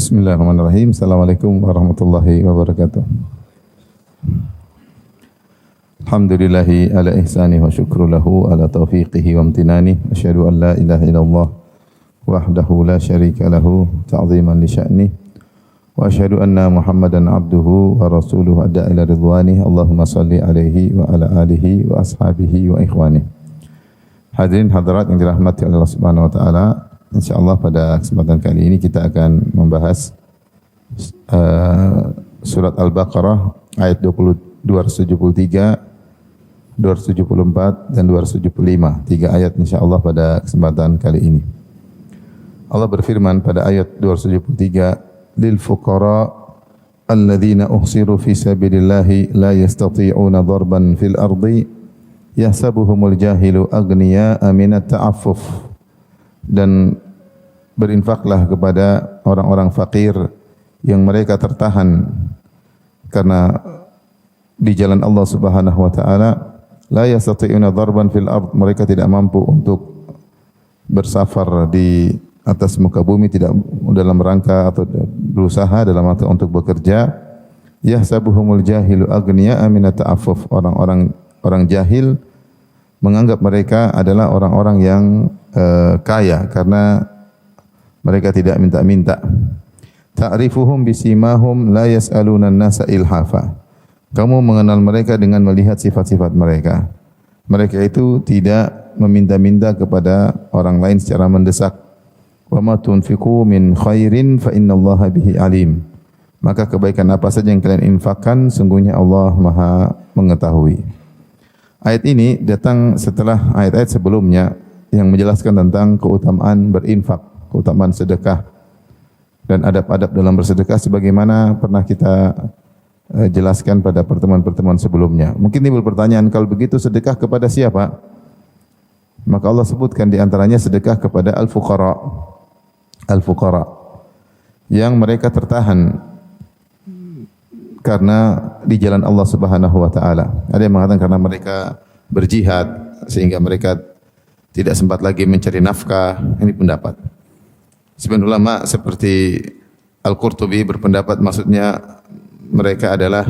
Bismillahirrahmanirrahim. Assalamualaikum warahmatullahi wabarakatuh. Alhamdulillahi ala ihsani wa syukru lahu ala taufiqihi wa amtinani. Asyhadu an la ilaha illallah wahdahu la syarika lahu ta'ziman li sya'ni. Wa asyhadu anna Muhammadan abduhu wa rasuluhu adda ila ridwani. Allahumma salli alaihi wa ala alihi wa ashabihi wa ikhwani. Hadirin hadirat yang dirahmati oleh Allah Subhanahu wa taala, insyaallah pada kesempatan kali ini kita akan membahas surat Al-Baqarah ayat 273, 274 dan 275. 3 ayat insyaallah pada kesempatan kali ini. Allah berfirman pada ayat 273, lil fuqara alladzina uhsiru fi sabilillahi la yastati'una darban fil ardi yahsabuhumul jahilu aghniya'a minat ta'affuf. Dan berinfaklah kepada orang-orang fakir yang mereka tertahan karena di jalan Allah Subhanahu wa taala, la yastati'una darban fil ard, mereka tidak mampu untuk bersafar di atas muka bumi, tidak dalam rangka atau berusaha dalam rangka untuk bekerja. Yahsabuhumul jahilu aghniya'a minat ta'affuf, orang jahil menganggap mereka adalah orang-orang yang kaya karena mereka tidak minta-minta. Ta'rifuhum bisimahum la yas'aluna an-nasa ilhafa. Kamu mengenal mereka dengan melihat sifat-sifat mereka. Mereka itu tidak meminta-minta kepada orang lain secara mendesak. Wa ma tunfiqu min khairin fa innallaha bihi alim. Maka kebaikan apa saja yang kalian infakkan, sungguhnya Allah Maha mengetahui. Ayat ini datang setelah ayat-ayat sebelumnya yang menjelaskan tentang keutamaan berinfak, keutamaan sedekah dan adab-adab dalam bersedekah sebagaimana pernah kita jelaskan pada pertemuan-pertemuan sebelumnya. Mungkin timbul pertanyaan, kalau begitu sedekah kepada siapa? Maka Allah sebutkan di antaranya sedekah kepada al-fuqara. Al-fuqara yang mereka tertahan karena di jalan Allah Subhanahu wa taala. Ada yang mengatakan karena mereka berjihad sehingga mereka tidak sempat lagi mencari nafkah. Ini pendapat. Sebagian ulama seperti Al-Qurtubi berpendapat maksudnya mereka adalah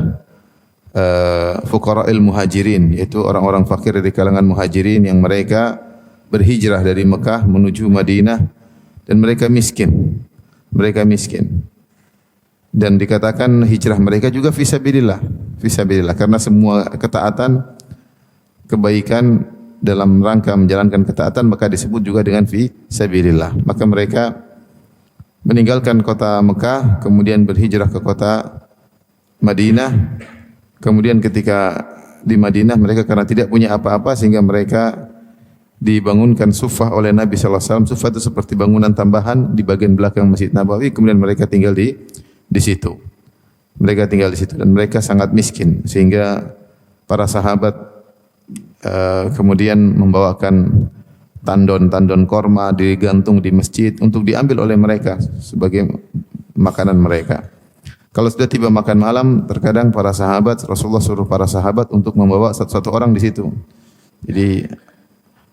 fuqara'il muhajirin, yaitu orang-orang fakir dari kalangan muhajirin yang mereka berhijrah dari Mekah menuju Madinah dan mereka miskin. Mereka miskin. Dan dikatakan hijrah mereka juga fisabilillah, fisabilillah, karena semua ketaatan, kebaikan dalam rangka menjalankan ketaatan maka disebut juga dengan fisabilillah. Maka mereka meninggalkan kota Mekah kemudian berhijrah ke kota Madinah. Kemudian ketika di Madinah mereka karena tidak punya apa-apa sehingga mereka dibangunkan suffah oleh Nabi sallallahu alaihi wasallam. Suffah itu seperti bangunan tambahan di bagian belakang Masjid Nabawi, kemudian mereka tinggal di situ. Mereka tinggal di situ dan mereka sangat miskin sehingga para sahabat kemudian membawakan tandon-tandon korma digantung di masjid untuk diambil oleh mereka sebagai makanan mereka. Kalau sudah tiba makan malam, terkadang para sahabat, Rasulullah suruh para sahabat untuk membawa satu-satu orang di situ. Jadi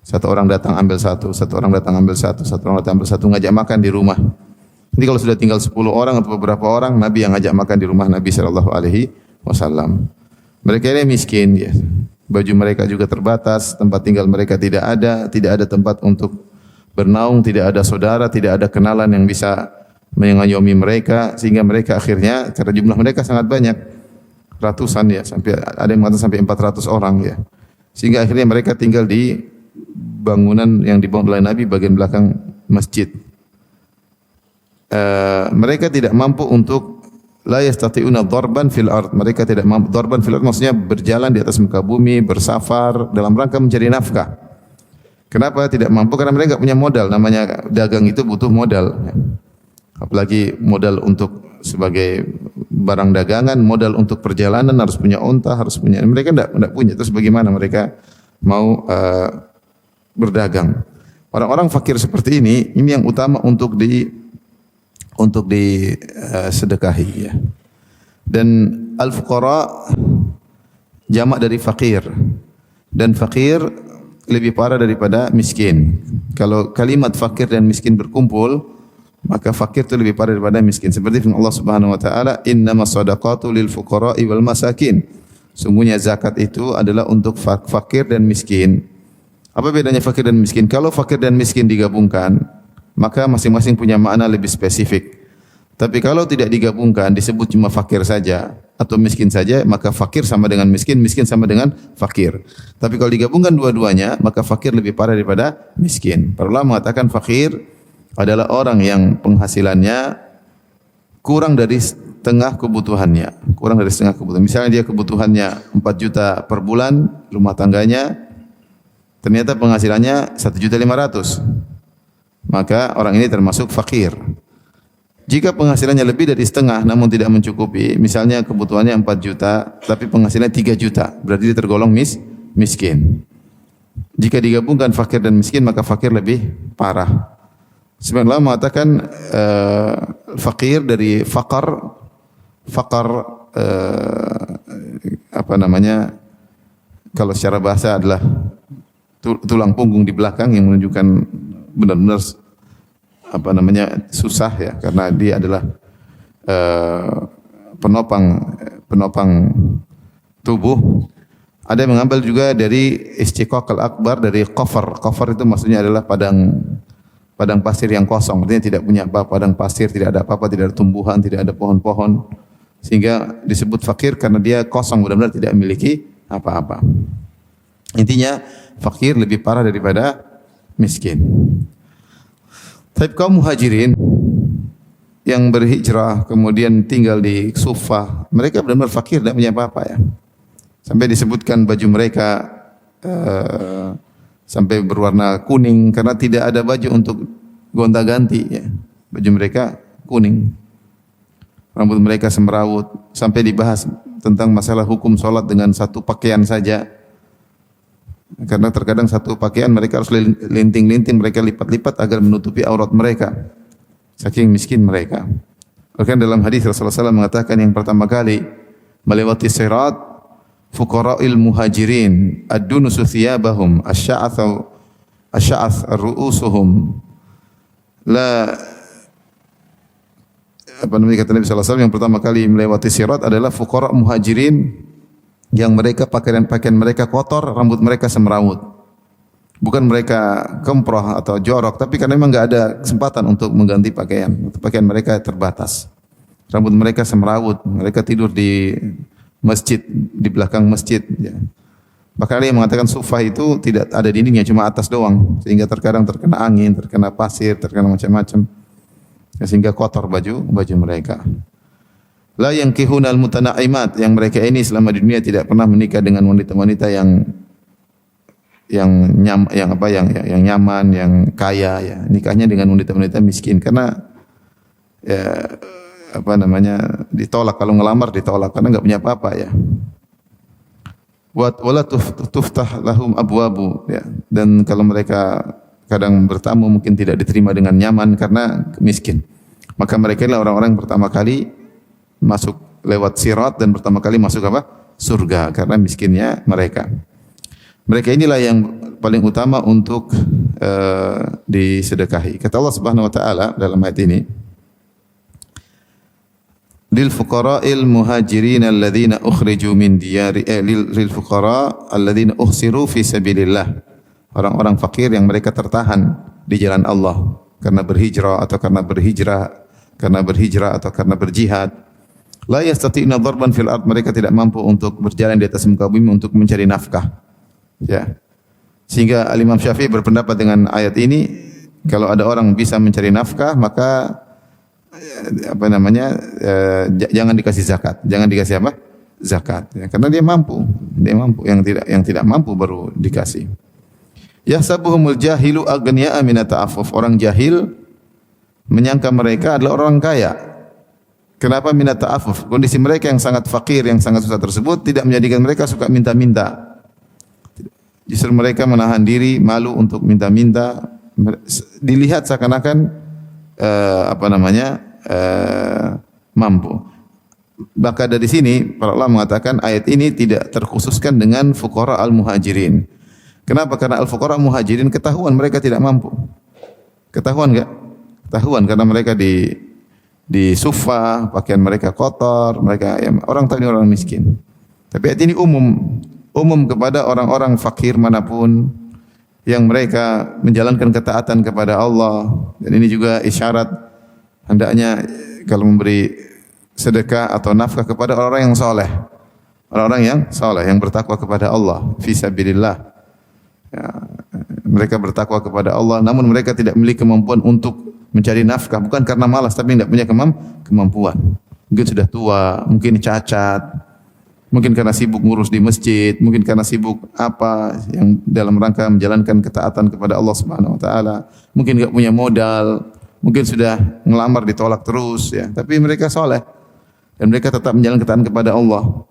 satu orang datang ambil satu, satu orang datang ambil satu, satu orang datang ambil satu, ngajak makan di rumah. Nanti kalau sudah tinggal 10 orang atau beberapa orang, Nabi yang ngajak makan di rumah Nabi sallallahu alaihi wasallam. Mereka ini miskin, ya. Baju mereka juga terbatas, tempat tinggal mereka tidak ada tempat untuk bernaung, tidak ada saudara, tidak ada kenalan yang bisa mengayomi mereka, sehingga mereka akhirnya karena jumlah mereka sangat banyak, ratusan ya, sampai ada yang mengatakan sampai 400 orang ya. Sehingga akhirnya mereka tinggal di bangunan yang dibangun oleh Nabi bagian belakang masjid. Mereka tidak mampu untuk la yastati'una darban fil ard. Mereka tidak mampu darban fil ard maksudnya berjalan di atas muka bumi, bersafar dalam rangka mencari nafkah. Kenapa tidak mampu? Karena mereka enggak punya modal. Namanya dagang itu butuh modal. Apalagi modal untuk sebagai barang dagangan, modal untuk perjalanan harus punya unta, harus punya. Mereka enggak punya. Terus bagaimana mereka mau berdagang? Orang-orang fakir seperti ini yang utama untuk disedekahi ya. Dan al-fuqara jamak dari fakir. Dan fakir lebih parah daripada miskin. Kalau kalimat fakir dan miskin berkumpul, maka fakir itu lebih parah daripada miskin. Seperti firman Allah Subhanahu wa taala, "Innamas shadaqatu lil fuqara'i wal masakin." Sungguhnya zakat itu adalah untuk fakir dan miskin. Apa bedanya fakir dan miskin? Kalau fakir dan miskin digabungkan, maka masing-masing punya makna lebih spesifik. Tapi kalau tidak digabungkan, disebut cuma fakir saja atau miskin saja, maka fakir sama dengan miskin, miskin sama dengan fakir. Tapi kalau digabungkan dua-duanya, maka fakir lebih parah daripada miskin. Para ulama mengatakan fakir adalah orang yang penghasilannya kurang dari setengah kebutuhannya. Kurang dari setengah kebutuhan. Misalnya dia kebutuhannya 4 juta per bulan, rumah tangganya, ternyata penghasilannya 1.500.000. Maka orang ini termasuk fakir. Jika penghasilannya lebih dari setengah namun tidak mencukupi, misalnya kebutuhannya 4 juta, tapi penghasilannya 3 juta, berarti dia tergolong miskin. Jika digabungkan fakir dan miskin, maka fakir lebih parah. Sebenarnya Allah mengatakan fakir dari fakar apa namanya, kalau secara bahasa adalah tulang punggung di belakang yang menunjukkan benar-benar apa namanya susah ya, karena dia adalah penopang tubuh. Ada yang mengambil juga dari istiqaq al-akbar, dari qafar. Qafar itu maksudnya adalah padang pasir yang kosong, artinya tidak punya apa-apa, padang pasir, tidak ada apa-apa, tidak ada tumbuhan, tidak ada pohon-pohon, sehingga disebut fakir karena dia kosong, benar-benar tidak memiliki apa-apa. Intinya fakir lebih parah daripada miskin. Tapi kaum muhajirin yang berhijrah kemudian tinggal di Sufah, mereka benar-benar fakir, tidak punya apa-apa ya. Sampai disebutkan baju mereka sampai berwarna kuning karena tidak ada baju untuk gonta-ganti ya. Baju mereka kuning. Rambut mereka semrawut, sampai dibahas tentang masalah hukum salat dengan satu pakaian saja. Karena terkadang satu pakaian mereka harus linting-linting, mereka lipat-lipat agar menutupi aurat mereka. Saking miskin mereka. Bahkan dalam hadis Rasulullah SAW mengatakan yang pertama kali melewati sirat fuqara'il muhajirin ad-dunusu thiyabahum asy'ath ru'usuhum la apa namanya, kata Nabi sallallahu alaihi wasallam, yang pertama kali melewati sirat adalah fuqara' muhajirin yang mereka pakaian mereka kotor, rambut mereka semrawut. Bukan mereka kemproh atau jorok, tapi karena memang enggak ada kesempatan untuk mengganti pakaian. Pakaian mereka terbatas. Rambut mereka semrawut, mereka tidur di masjid, di belakang masjid ya. Bahkan ada yang mengatakan Sufah itu tidak ada dindingnya, cuma atas doang, sehingga terkadang terkena angin, terkena pasir, terkena macam-macam ya, sehingga kotor baju mereka. La yankihunal mutanaimat, yang mereka ini selama di dunia tidak pernah menikah dengan wanita-wanita yang nyaman, yang kaya ya. Nikahnya dengan wanita-wanita miskin karena ya apa namanya, ditolak, kalau ngelamar ditolak karena enggak punya apa-apa ya. Wala tuftah lahum abwabu ya. Dan kalau mereka kadang bertamu mungkin tidak diterima dengan nyaman karena miskin. Maka mereka adalah orang-orang yang pertama kali masuk lewat sirat dan pertama kali masuk apa? Surga karena miskinnya mereka. Mereka inilah yang paling utama untuk disedekahi. Kata Allah Subhanahu wa taala dalam ayat ini, lil fuqara'il muhajirin alladhina ukhriju min diyari lil fuqara' alladhina uhsiru fi sabilillah. Orang-orang fakir yang mereka tertahan di jalan Allah karena berhijrah atau karena berhijrah atau karena berjihad. La yastati'na darban fil ard, mereka tidak mampu untuk berjalan di atas muka bumi untuk mencari nafkah. Ya. Sehingga Imam Syafi'i berpendapat dengan ayat ini, kalau ada orang bisa mencari nafkah, maka apa namanya, jangan dikasih zakat. Jangan dikasih apa? Zakat. Ya, karena dia mampu. Yang tidak mampu baru dikasih. Yahsabuhumul jahilu aghniya'a min ta'affuf. Orang jahil menyangka mereka adalah orang kaya. Kenapa min ta'affuf? Kondisi mereka yang sangat fakir, yang sangat susah tersebut tidak menjadikan mereka suka minta-minta. Justru mereka menahan diri, malu untuk minta-minta. Dilihat seakan-akan mampu. Maka dari sini para ulama mengatakan ayat ini tidak terkhususkan dengan fuqara al-muhajirin. Kenapa? Karena al-fuqara al-muhajirin ketahuan mereka tidak mampu. Ketahuan enggak? ketahuan karena mereka di sufa, pakaian mereka kotor, mereka ya, orang tahu ini orang miskin. Tapi ayat ini umum kepada orang-orang fakir manapun yang mereka menjalankan ketaatan kepada Allah. Dan ini juga isyarat hendaknya kalau memberi sedekah atau nafkah kepada orang-orang yang soleh. Orang-orang yang soleh, yang bertakwa kepada Allah. Fi sabilillah. Ya, mereka bertakwa kepada Allah, namun mereka tidak memiliki kemampuan untuk mencari nafkah. Bukan karena malas, tapi tidak punya kemampuan. Mungkin sudah tua, mungkin cacat, mungkin karena sibuk ngurus di masjid, mungkin karena sibuk apa yang dalam rangka menjalankan ketaatan kepada Allah Subhanahu wa taala. Mungkin enggak punya modal, mungkin sudah ngelamar ditolak terus ya, tapi mereka soleh dan mereka tetap menjalankan ketaatan kepada Allah.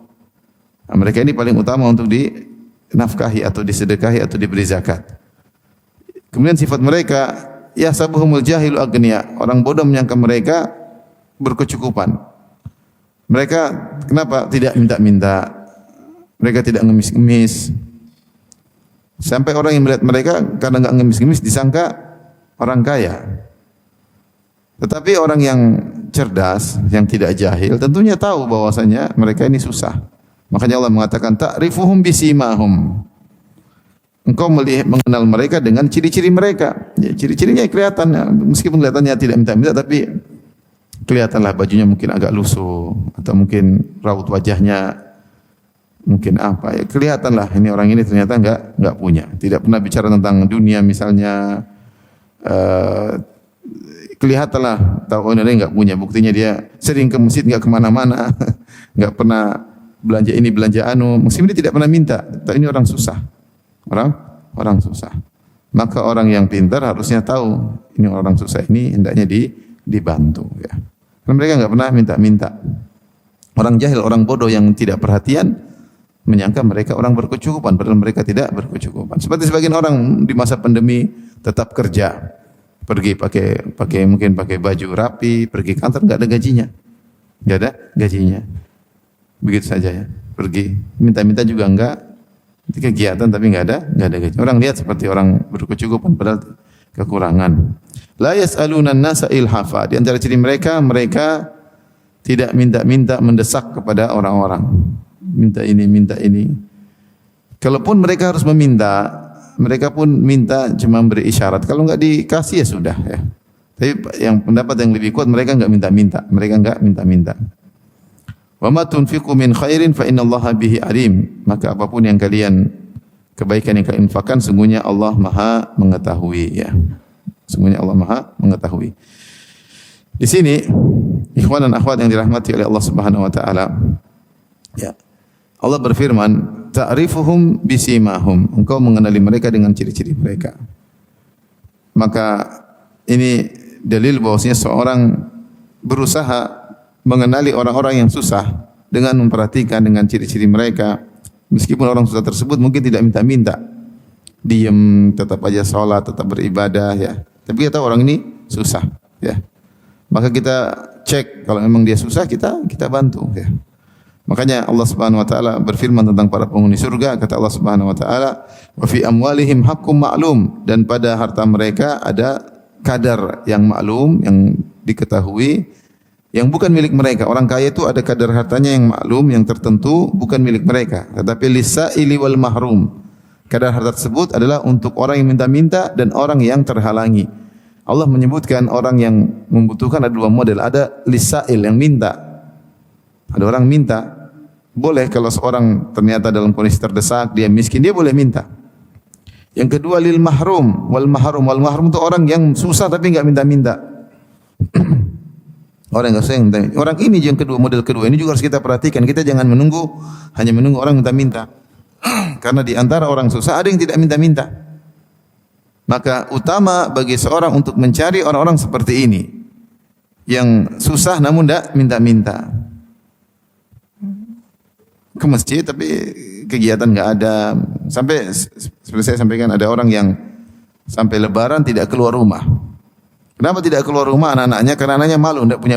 Nah, mereka ini paling utama untuk dinafkahi atau disedekahi atau diberi zakat. Kemudian sifat mereka, ya sabuhumul jahilu agniya, orang bodoh menyangka mereka berkecukupan. Mereka kenapa tidak minta-minta? Mereka tidak ngemis-ngemis. Sampai orang yang melihat mereka karena enggak ngemis-ngemis disangka orang kaya. Tetapi orang yang cerdas, yang tidak jahil tentunya tahu bahwasanya mereka ini susah. Makanya Allah mengatakan ta'rifuhum bisimahum. Engkau mengenal mereka dengan ciri-ciri mereka. Ya, ciri-cirinya kelihatan, meskipun kelihatannya tidak minta-minta tapi kelihatanlah bajunya mungkin agak lusuh atau mungkin raut wajahnya mungkin apa ya, kelihatanlah ini orang ini ternyata enggak punya, tidak pernah bicara tentang dunia misalnya, kelihatanlah tahu ini enggak punya, buktinya dia sering ke masjid enggak kemana-mana, enggak pernah belanja ini belanja anu, meskipun dia tidak pernah minta, tapi ini orang susah, orang susah. Maka orang yang pintar harusnya tahu ini orang susah ini hendaknya dibantu ya. Karena mereka enggak pernah minta-minta. Orang jahil, orang bodoh yang tidak perhatian menyangka mereka orang berkecukupan padahal mereka tidak berkecukupan. Seperti sebagian orang di masa pandemi tetap kerja. Pergi pakai baju rapi, pergi kantor enggak ada gajinya. Enggak ada gajinya. Begitu saja ya. Pergi minta-minta juga enggak. Kegiatan tapi enggak ada gaji. Orang lihat seperti orang berkecukupan padahal kekurangan. La yas'aluna an-nasa ilhafa. Di antara ciri mereka tidak minta-minta mendesak kepada orang-orang. Minta ini. Kalaupun mereka harus meminta, mereka pun minta cuma beri isyarat. Kalau enggak dikasih ya sudah ya. Tapi yang pendapat yang lebih kuat mereka enggak minta-minta. Mereka enggak minta-minta. Wa ma tunfiqu min khairin fa innallaha bihi alim. Maka apapun yang kebaikan yang kalian infakkan sungguhnya Allah Maha mengetahui ya. Sungguhnya Allah Maha mengetahui. Di sini ikhwan dan akhwat yang dirahmati oleh Allah Subhanahu wa taala. Ya. Allah berfirman, "Ta'rifuhum bisimahum." Engkau mengenali mereka dengan ciri-ciri mereka. Maka ini dalil bahwasanya seorang berusaha mengenali orang-orang yang susah dengan memperhatikan dengan ciri-ciri mereka. Meskipun orang susah tersebut mungkin tidak minta-minta. Diam, tetap aja salat, tetap beribadah ya. Tapi kita tahu orang ini susah ya. Maka kita cek kalau memang dia susah kita bantu ya. Makanya Allah Subhanahu wa taala berfirman tentang para penghuni surga, kata Allah Subhanahu wa taala, "Wa fi amwalihim haqqum ma'lum." Dan pada harta mereka ada kadar yang maklum, yang diketahui, yang bukan milik mereka. Orang kaya itu ada kadar hartanya yang maklum, yang tertentu, bukan milik mereka. Tetapi lisaili wal mahrum. Kadar harta tersebut adalah untuk orang yang minta-minta dan orang yang terhalangi. Allah menyebutkan orang yang membutuhkan ada dua model. Ada lisail yang minta. Ada orang minta. Boleh kalau seorang ternyata dalam kondisi terdesak, dia miskin, dia boleh minta. Yang kedua lil mahrum wal mahrum. Wal mahrum itu orang yang susah tapi enggak minta-minta. Orang yang sayang, orang ini yang kedua, model kedua ini juga harus kita perhatikan. Kita jangan hanya menunggu orang minta-minta. Karena di antara orang susah ada yang tidak minta-minta. Maka utama bagi seorang untuk mencari orang-orang seperti ini yang susah namun tidak minta-minta. Ke masjid tapi kegiatan enggak ada. Sampai seperti saya sampaikan ada orang yang sampai lebaran tidak keluar rumah. Kenapa tidak keluar rumah anak-anaknya? Karena anaknya malu, tidak punya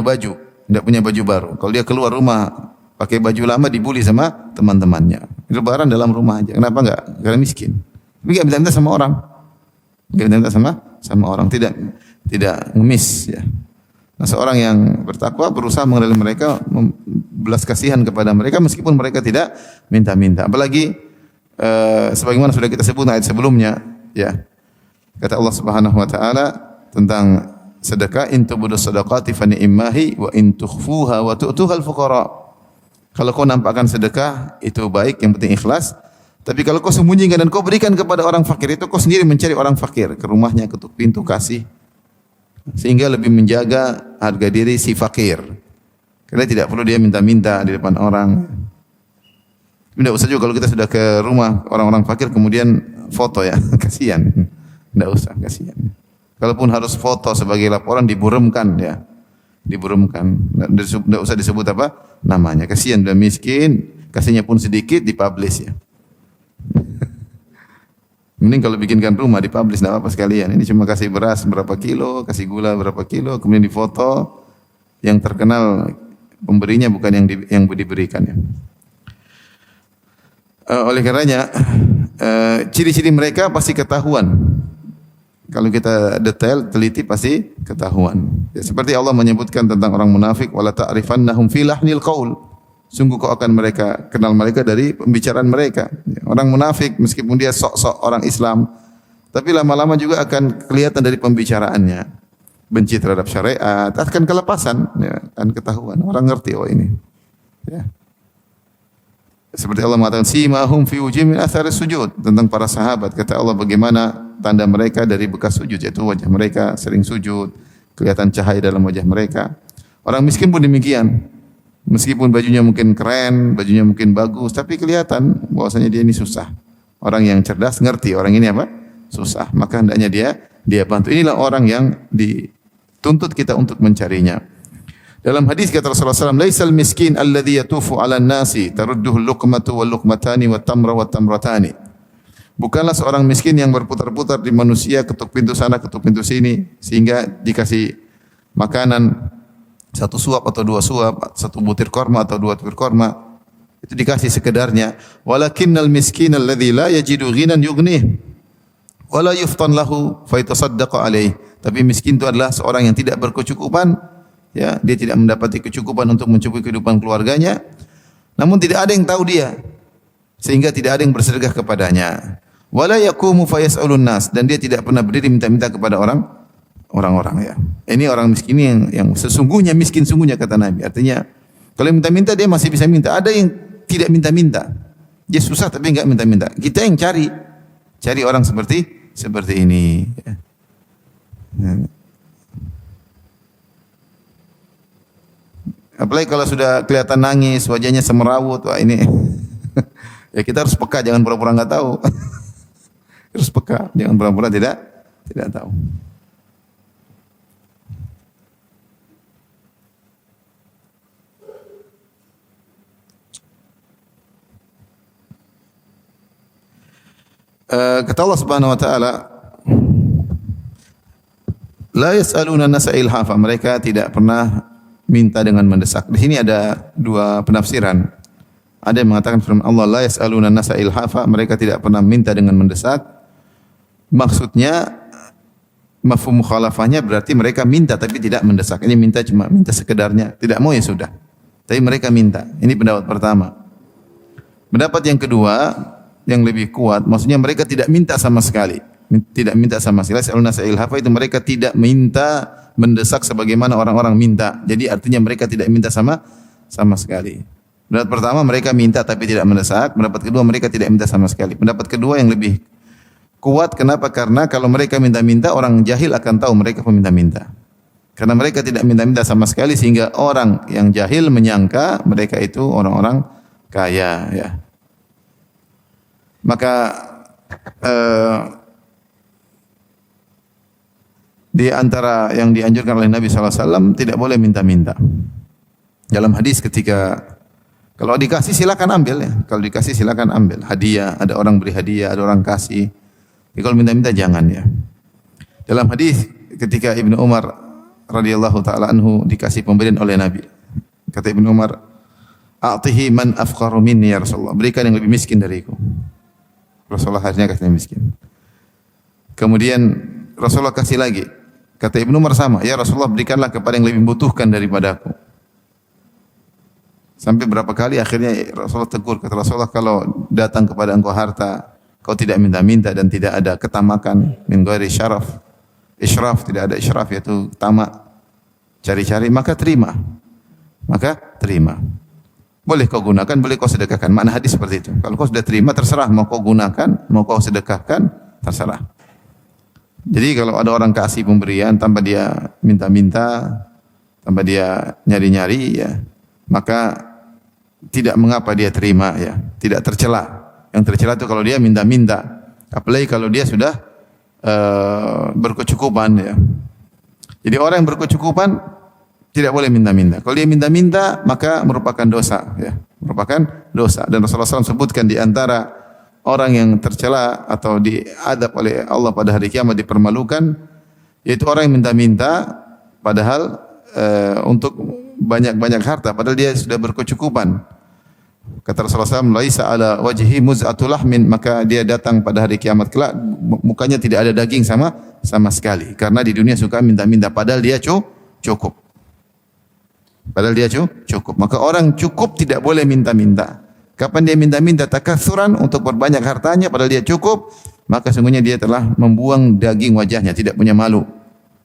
baju baru. Kalau dia keluar rumah pakai baju lama dibully sama teman-temannya. Lebaran dalam rumah aja. Kenapa enggak? Karena miskin. Tapi enggak minta-minta sama orang. Enggak minta sama orang. tidak ngemis ya. Nah, seorang yang bertakwa berusaha mengenali mereka, belas kasihan kepada mereka meskipun mereka tidak minta-minta. Apalagi sebagaimana sudah kita sebut ayat sebelumnya ya. Kata Allah Subhanahu wa taala tentang sedekah, in tubudu sadaqati fa ni'mahi wa in tukhfuha wa tu'tuhal fuqara. Kalau kau nampakkan sedekah itu baik, yang penting ikhlas. Tapi kalau kau sembunyikan dan kau berikan kepada orang fakir, itu kau sendiri mencari orang fakir ke rumahnya, ketuk pintu, kasih. Sehingga lebih menjaga harga diri si fakir. Karena tidak perlu dia minta-minta di depan orang. Tidak usah juga kalau kita sudah ke rumah orang-orang fakir kemudian foto ya, kasihan. Tidak usah, kasihan. Kalaupun harus foto sebagai laporan diburemkan ya. Diburemkan. Tidak usah disebut apa namanya. Kasihan, sudah miskin, kasihnya pun sedikit dipublish ya. Mending kalau bikinkan rumah dipublish, tidak apa-apa sekalian. Ini cuma kasih beras berapa kilo, kasih gula berapa kilo, kemudian difoto. Yang terkenal pemberinya bukan yang diberikan ya. Oleh karenanya ciri-ciri mereka pasti ketahuan. Kalau kita detail, teliti pasti ketahuan. Ya, seperti Allah menyebutkan tentang orang munafik, wala ta'rifannahum fi lahnil qaul. Sungguh kau akan kenal mereka dari pembicaraan mereka. Orang munafik meskipun dia sok-sok orang Islam, tapi lama-lama juga akan kelihatan dari pembicaraannya. Benci terhadap syariat, akan kelepasan, ya, akan ketahuan. Orang ngerti oh ini. Ya. Seperti Allah mengatakan simahum fi wujuhihim min athari sujud, tentang para sahabat. Kata Allah bagaimana tanda mereka dari bekas sujud, yaitu wajah mereka sering sujud, kelihatan cahaya dalam wajah mereka. Orang miskin pun demikian. Meskipun bajunya mungkin keren, bajunya mungkin bagus, tapi kelihatan bahwasanya dia ini susah. Orang yang cerdas ngerti orang ini apa? Susah. Maka hendaknya dia bantu. Inilah orang yang dituntut kita untuk mencarinya. Dalam hadis kata Rasulullah SAW, "Laisal miskin alladhi yatufu 'alan nasi tarudduhu al-luqmatu wal-luqmatani wat-tamra wat-tamratani." Bukanlah seorang miskin yang berputar-putar di manusia, ketuk pintu sana, ketuk pintu sini, sehingga dikasih makanan satu suap atau dua suap, satu butir korma atau dua butir korma, itu dikasih sekedarnya. Walakinnal miskin alladzi la yajidu ghinan yughnih wa la yuftan lahu fa yatasaddaqu alaihi. Tapi miskin itu adalah seorang yang tidak berkecukupan, ya, dia tidak mendapati kecukupan untuk mencukupi kehidupan keluarganya, namun tidak ada yang tahu dia, sehingga tidak ada yang bersedekah kepadanya. Wala yaqumu fa yas'alun nas, dan dia tidak pernah berdiri minta-minta kepada orang-orang ya. Ini orang miskin yang sesungguhnya miskin sungguhnya kata Nabi. Artinya kalau minta-minta dia masih bisa minta. Ada yang tidak minta-minta. Dia susah tapi enggak minta-minta. Kita yang cari orang seperti ini. Apalagi kalau sudah kelihatan nangis, wajahnya semerawut, wah ini ya kita harus peka, jangan pura-pura enggak tahu. Harus peka, jangan pura-pura tidak tahu. Kata Allah Subhanahu wa taala, la yas'aluna an-nasa ilhafa, mereka tidak pernah minta dengan mendesak. Di sini ada dua penafsiran. Ada yang mengatakan firman Allah, la yas'aluna an-nasa ilhafa, mereka tidak pernah minta dengan mendesak. Maksudnya mafhum mukhalafahnya berarti mereka minta tapi tidak mendesak. Ini minta cuma minta sekedarnya, tidak mau ya sudah. Tapi mereka minta. Ini pendapat pertama. Pendapat yang kedua yang lebih kuat, maksudnya mereka tidak minta sama sekali. Tidak minta sama sekali. Al-nasa ilhafa itu mereka tidak minta mendesak sebagaimana orang-orang minta. Jadi artinya mereka tidak minta sama sekali. Pendapat pertama mereka minta tapi tidak mendesak. Pendapat kedua mereka tidak minta sama sekali. Pendapat kedua yang lebih kuat, kenapa? Karena kalau mereka minta-minta, orang jahil akan tahu mereka peminta-minta. Karena mereka tidak minta-minta sama sekali sehingga orang yang jahil menyangka mereka itu orang-orang kaya ya. Maka di antara yang dianjurkan oleh Nabi SAW tidak boleh minta-minta. Dalam hadis ketika kalau dikasih silakan ambil ya. Kalau dikasih silakan ambil. Hadiah, ada orang beri hadiah, ada orang kasih. Tapi kalau minta-minta jangan ya. Dalam hadis ketika Ibnu Umar radhiyallahu taala anhu dikasih pemberian oleh Nabi. Kata Ibnu Umar, "A'tihi man afqaru minni ya Rasulullah." Berikan yang lebih miskin dariku. Rasulullah akhirnya kasih yang miskin. Kemudian Rasulullah kasih lagi Kata Ibnu Umar sama, ya Rasulullah berikanlah kepada yang lebih membutuhkan daripada aku. Sampai berapa kali akhirnya Rasulullah tegur, kata Rasulullah, kalau datang kepada engkau harta, kau tidak minta-minta dan tidak ada ketamakan, min ghairi syaraf, israf, tidak ada israf yaitu tamak, cari-cari, maka terima. Maka terima. Boleh kau gunakan, boleh kau sedekahkan. Makna hadis seperti itu. Kalau kau sudah terima, terserah mau kau gunakan, mau kau sedekahkan, terserah. Jadi kalau ada orang kasih pemberian tanpa dia minta-minta, tanpa dia nyari-nyari, ya, maka tidak mengapa dia terima, ya, tidak tercela. Yang tercela itu kalau dia minta-minta, apalagi kalau dia sudah berkecukupan, ya. Jadi orang yang berkecukupan tidak boleh minta-minta. Kalau dia minta-minta maka merupakan dosa, ya, merupakan dosa. Dan Rasulullah SAW sebutkan di antara orang yang tercela atau diadab oleh Allah pada hari kiamat, dipermalukan, yaitu orang yang minta-minta padahal untuk banyak-banyak harta, padahal dia sudah berkecukupan. Kata Rasulullah SAW, laisa ala wajhi muz'atul lahmin, maka dia datang pada hari kiamat kelak mukanya tidak ada daging sama sekali, karena di dunia suka minta-minta padahal dia cukup. Padahal dia cukup. Maka orang cukup tidak boleh minta-minta. Kapan dia minta-minta takatsuran untuk berbanyak hartanya padahal dia cukup, maka sungguhnya dia telah membuang daging wajahnya, tidak punya malu.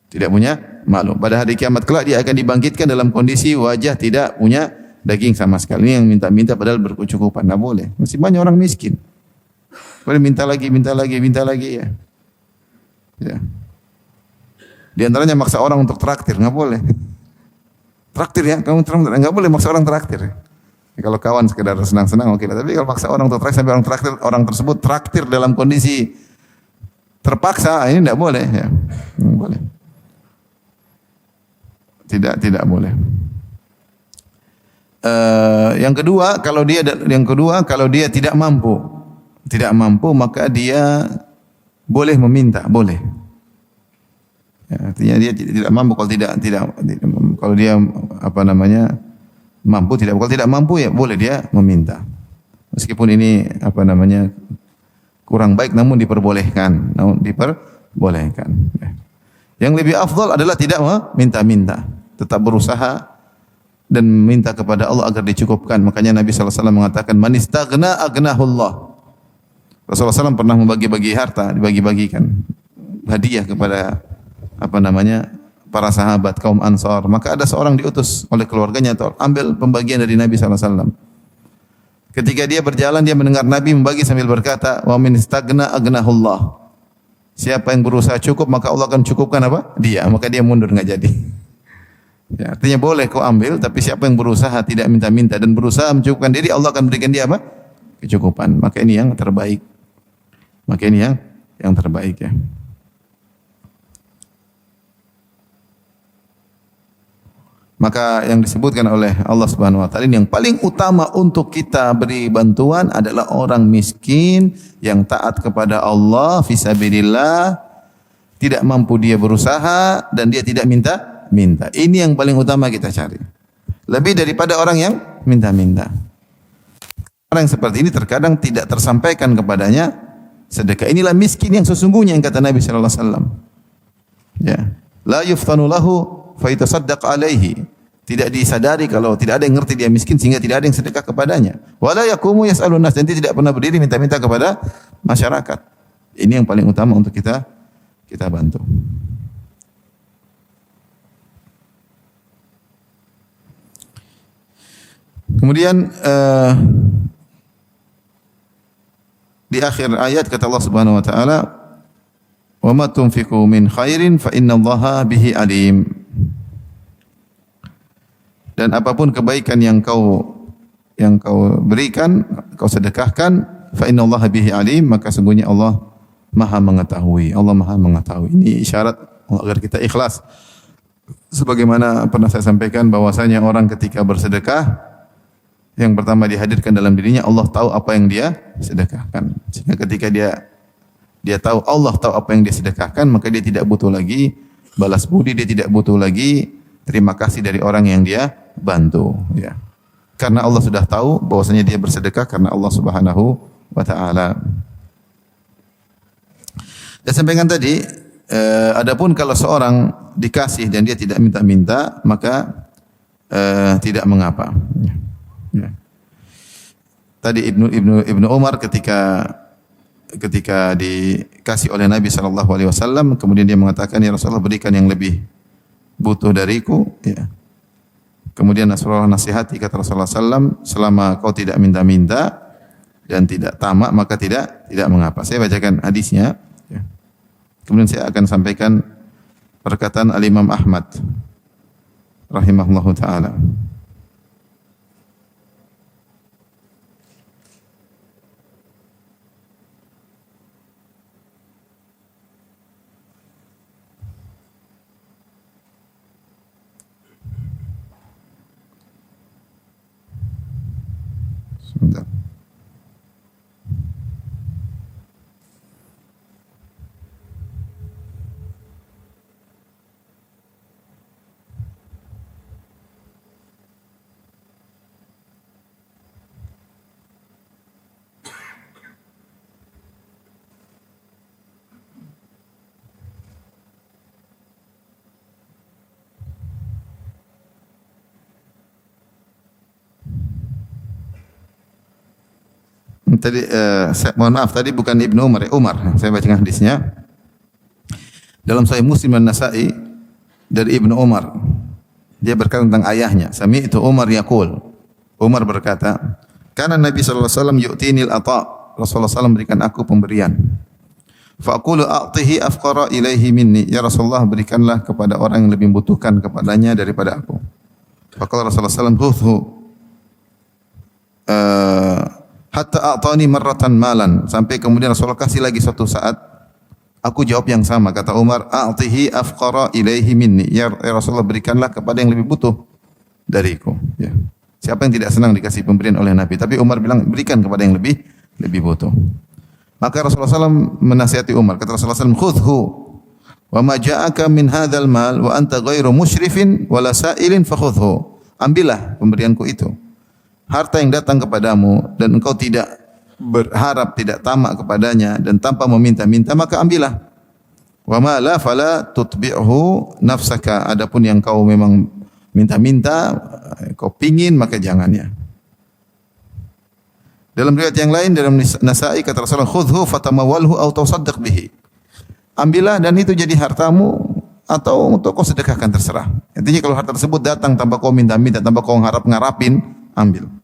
Tidak punya malu. Pada hari kiamat kelak dia akan dibangkitkan dalam kondisi wajah tidak punya daging sama sekali. Ini yang minta-minta padahal berkecukupan. Tidak boleh. Masih banyak orang miskin. Boleh minta lagi ya. Ya. Di antaranya maksa orang untuk traktir, enggak boleh. Traktir ya, kamu enggak boleh maksa orang traktir. Ya, kalau kawan sekedar senang-senang oke, tapi kalau maksa orang untuk traktir sampai orang tersebut traktir dalam kondisi terpaksa, ini enggak boleh ya. Enggak boleh. Tidak boleh. Yang kedua kalau dia tidak mampu maka dia boleh meminta, boleh. Ya, artinya dia tidak mampu, kalau dia mampu tidak, kalau tidak mampu ya boleh dia meminta. Meskipun ini kurang baik namun diperbolehkan, Ya. Yang lebih afdal adalah tidak meminta-minta, tetap berusaha dan minta kepada Allah agar dicukupkan. Makanya Nabi SAW mengatakan, man istaghna aghnahullah. Rasulullah SAW pernah membagi-bagi harta, dibagi-bagikan hadiah kepada para sahabat kaum Ansar. Maka ada seorang diutus oleh keluarganya atau ambil pembagian dari Nabi SAW. Ketika dia berjalan, dia mendengar Nabi membagi sambil berkata, wa min istaghna aghnahullah. Siapa yang berusaha cukup maka Allah akan cukupkan dia. Maka dia mundur, enggak jadi. Ya, artinya boleh kau ambil, tapi siapa yang berusaha tidak minta-minta dan berusaha mencukupkan diri, Allah akan berikan dia kecukupan. Maka ini yang terbaik. Ya. Maka yang disebutkan oleh Allah Subhanahu wa taala yang paling utama untuk kita beri bantuan adalah orang miskin yang taat kepada Allah fisabilillah, tidak mampu dia berusaha dan dia tidak minta. Ini yang paling utama kita cari. Lebih daripada orang yang minta-minta. Orang yang seperti ini terkadang tidak tersampaikan kepadanya sedekah. Inilah miskin yang sesungguhnya yang kata Nabi sallallahu alaihi wasallam. Ya. La yuftanu lahu fa yatasaddaq alaihi. Tidak disadari kalau tidak ada yang ngerti dia miskin sehingga tidak ada yang sedekah kepadanya. Wala yaqumu yas'alun nas, dan dia tidak pernah berdiri minta-minta kepada masyarakat. Ini yang paling utama untuk kita bantu. Kemudian di akhir ayat kata Allah Subhanahu wa taala, "Wa ma tunfiqu min khairin fa innallaha bihi alim." Dan apapun kebaikan yang kau berikan, kau sedekahkan, fa innallaha bihi alim, maka sungguhnya Allah Maha mengetahui. Allah Maha mengetahui. Ini isyarat agar kita ikhlas. Sebagaimana pernah saya sampaikan bahwasanya orang ketika bersedekah, yang pertama dihadirkan dalam dirinya Allah tahu apa yang dia sedekahkan. Sehingga ketika dia tahu Allah tahu apa yang dia sedekahkan, maka dia tidak butuh lagi balas budi, dia tidak butuh lagi terima kasih dari orang yang dia bantu, ya. Karena Allah sudah tahu bahwasanya dia bersedekah karena Allah Subhanahu wa taala. Saya sampaikan tadi, adapun kalau seorang dikasih dan dia tidak minta-minta, maka tidak mengapa. Ya. Tadi Ibnu Umar ketika dikasih oleh Nabi sallallahu alaihi wasallam, kemudian dia mengatakan, ya Rasulullah, berikan yang lebih butuh dariku. Ya. Kemudian Rasulullah nasihati, kata Rasulullah sallam, selama kau tidak minta-minta dan tidak tamak, maka tidak mengapa. Saya bacakan hadisnya. Ya. Kemudian saya akan sampaikan perkataan Al-Imam Ahmad rahimahullahu taala. Sebentar. Tadi mohon maaf, tadi bukan Ibnu Umar, ya, Umar. Saya bacakan hadisnya. Dalam Sahih Muslim dan Nasa'i dari Ibnu Umar. Dia berkata tentang ayahnya, sami'tu Umar yaqul. Umar berkata, "Kana Nabi sallallahu alaihi wasallam yu'tinil ata." Rasulullah sallallahu berikan aku pemberian. Fa aqulu a'tihi afqara ilaihi minni. Ya Rasulullah, berikanlah kepada orang yang lebih membutuhkan kepadanya daripada aku. Faqala Rasulullah sallallahu alaihi wasallam, hatta a'tani marratan malan, sampai kemudian Rasulullah kasih lagi suatu saat aku jawab yang sama, kata Umar, a'tihi afqara ilaihi minni. Ya Rasulullah, berikanlah kepada yang lebih butuh dariku. Ya. Siapa yang tidak senang dikasih pemberian oleh Nabi, tapi Umar bilang berikan kepada yang lebih butuh. Maka Rasulullah SAW menasihati Umar, kata Rasulullah SAW, khudhu wa ma ja'aka min hadzal mal wa anta ghairu musyrifin wala sa'ilin fakhudhu. Ambillah pemberianku itu. Harta yang datang kepadamu dan engkau tidak berharap, tidak tamak kepadanya dan tanpa meminta-minta, maka ambillah. Wa ma la fala tutbi'hu nafsaka. Adapun yang kau memang minta-minta, kau pingin, maka jangannya. Dalam riwayat yang lain dalam Nasa'i kata Rasulullah, khudhu fatamawalhu aw tasaddaq bihi. Ambillah dan itu jadi hartamu atau untuk kau sedekahkan, terserah. Intinya kalau harta tersebut datang tanpa kau minta-minta, tanpa kau ngarap-ngarapin, ambil.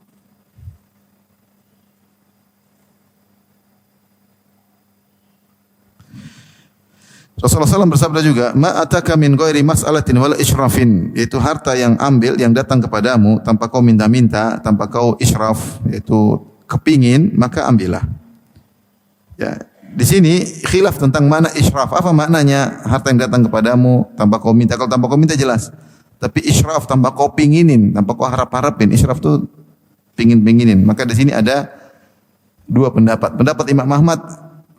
Rasulullah SAW bersabda juga, ma ataka min ghairi mas'alatin wala israfin, yaitu harta yang ambil, yang datang kepadamu tanpa kau minta-minta, tanpa kau israf, yaitu kepingin, maka ambillah. Ya, di sini khilaf tentang mana israf. Apa maknanya harta yang datang kepadamu tanpa kau minta? Kalau tanpa kau minta jelas. Tapi israf tanpa kau pinginin, tanpa kau harap-harapin, israf itu pingin-pinginin. Maka di sini ada dua pendapat. Pendapat Imam Ahmad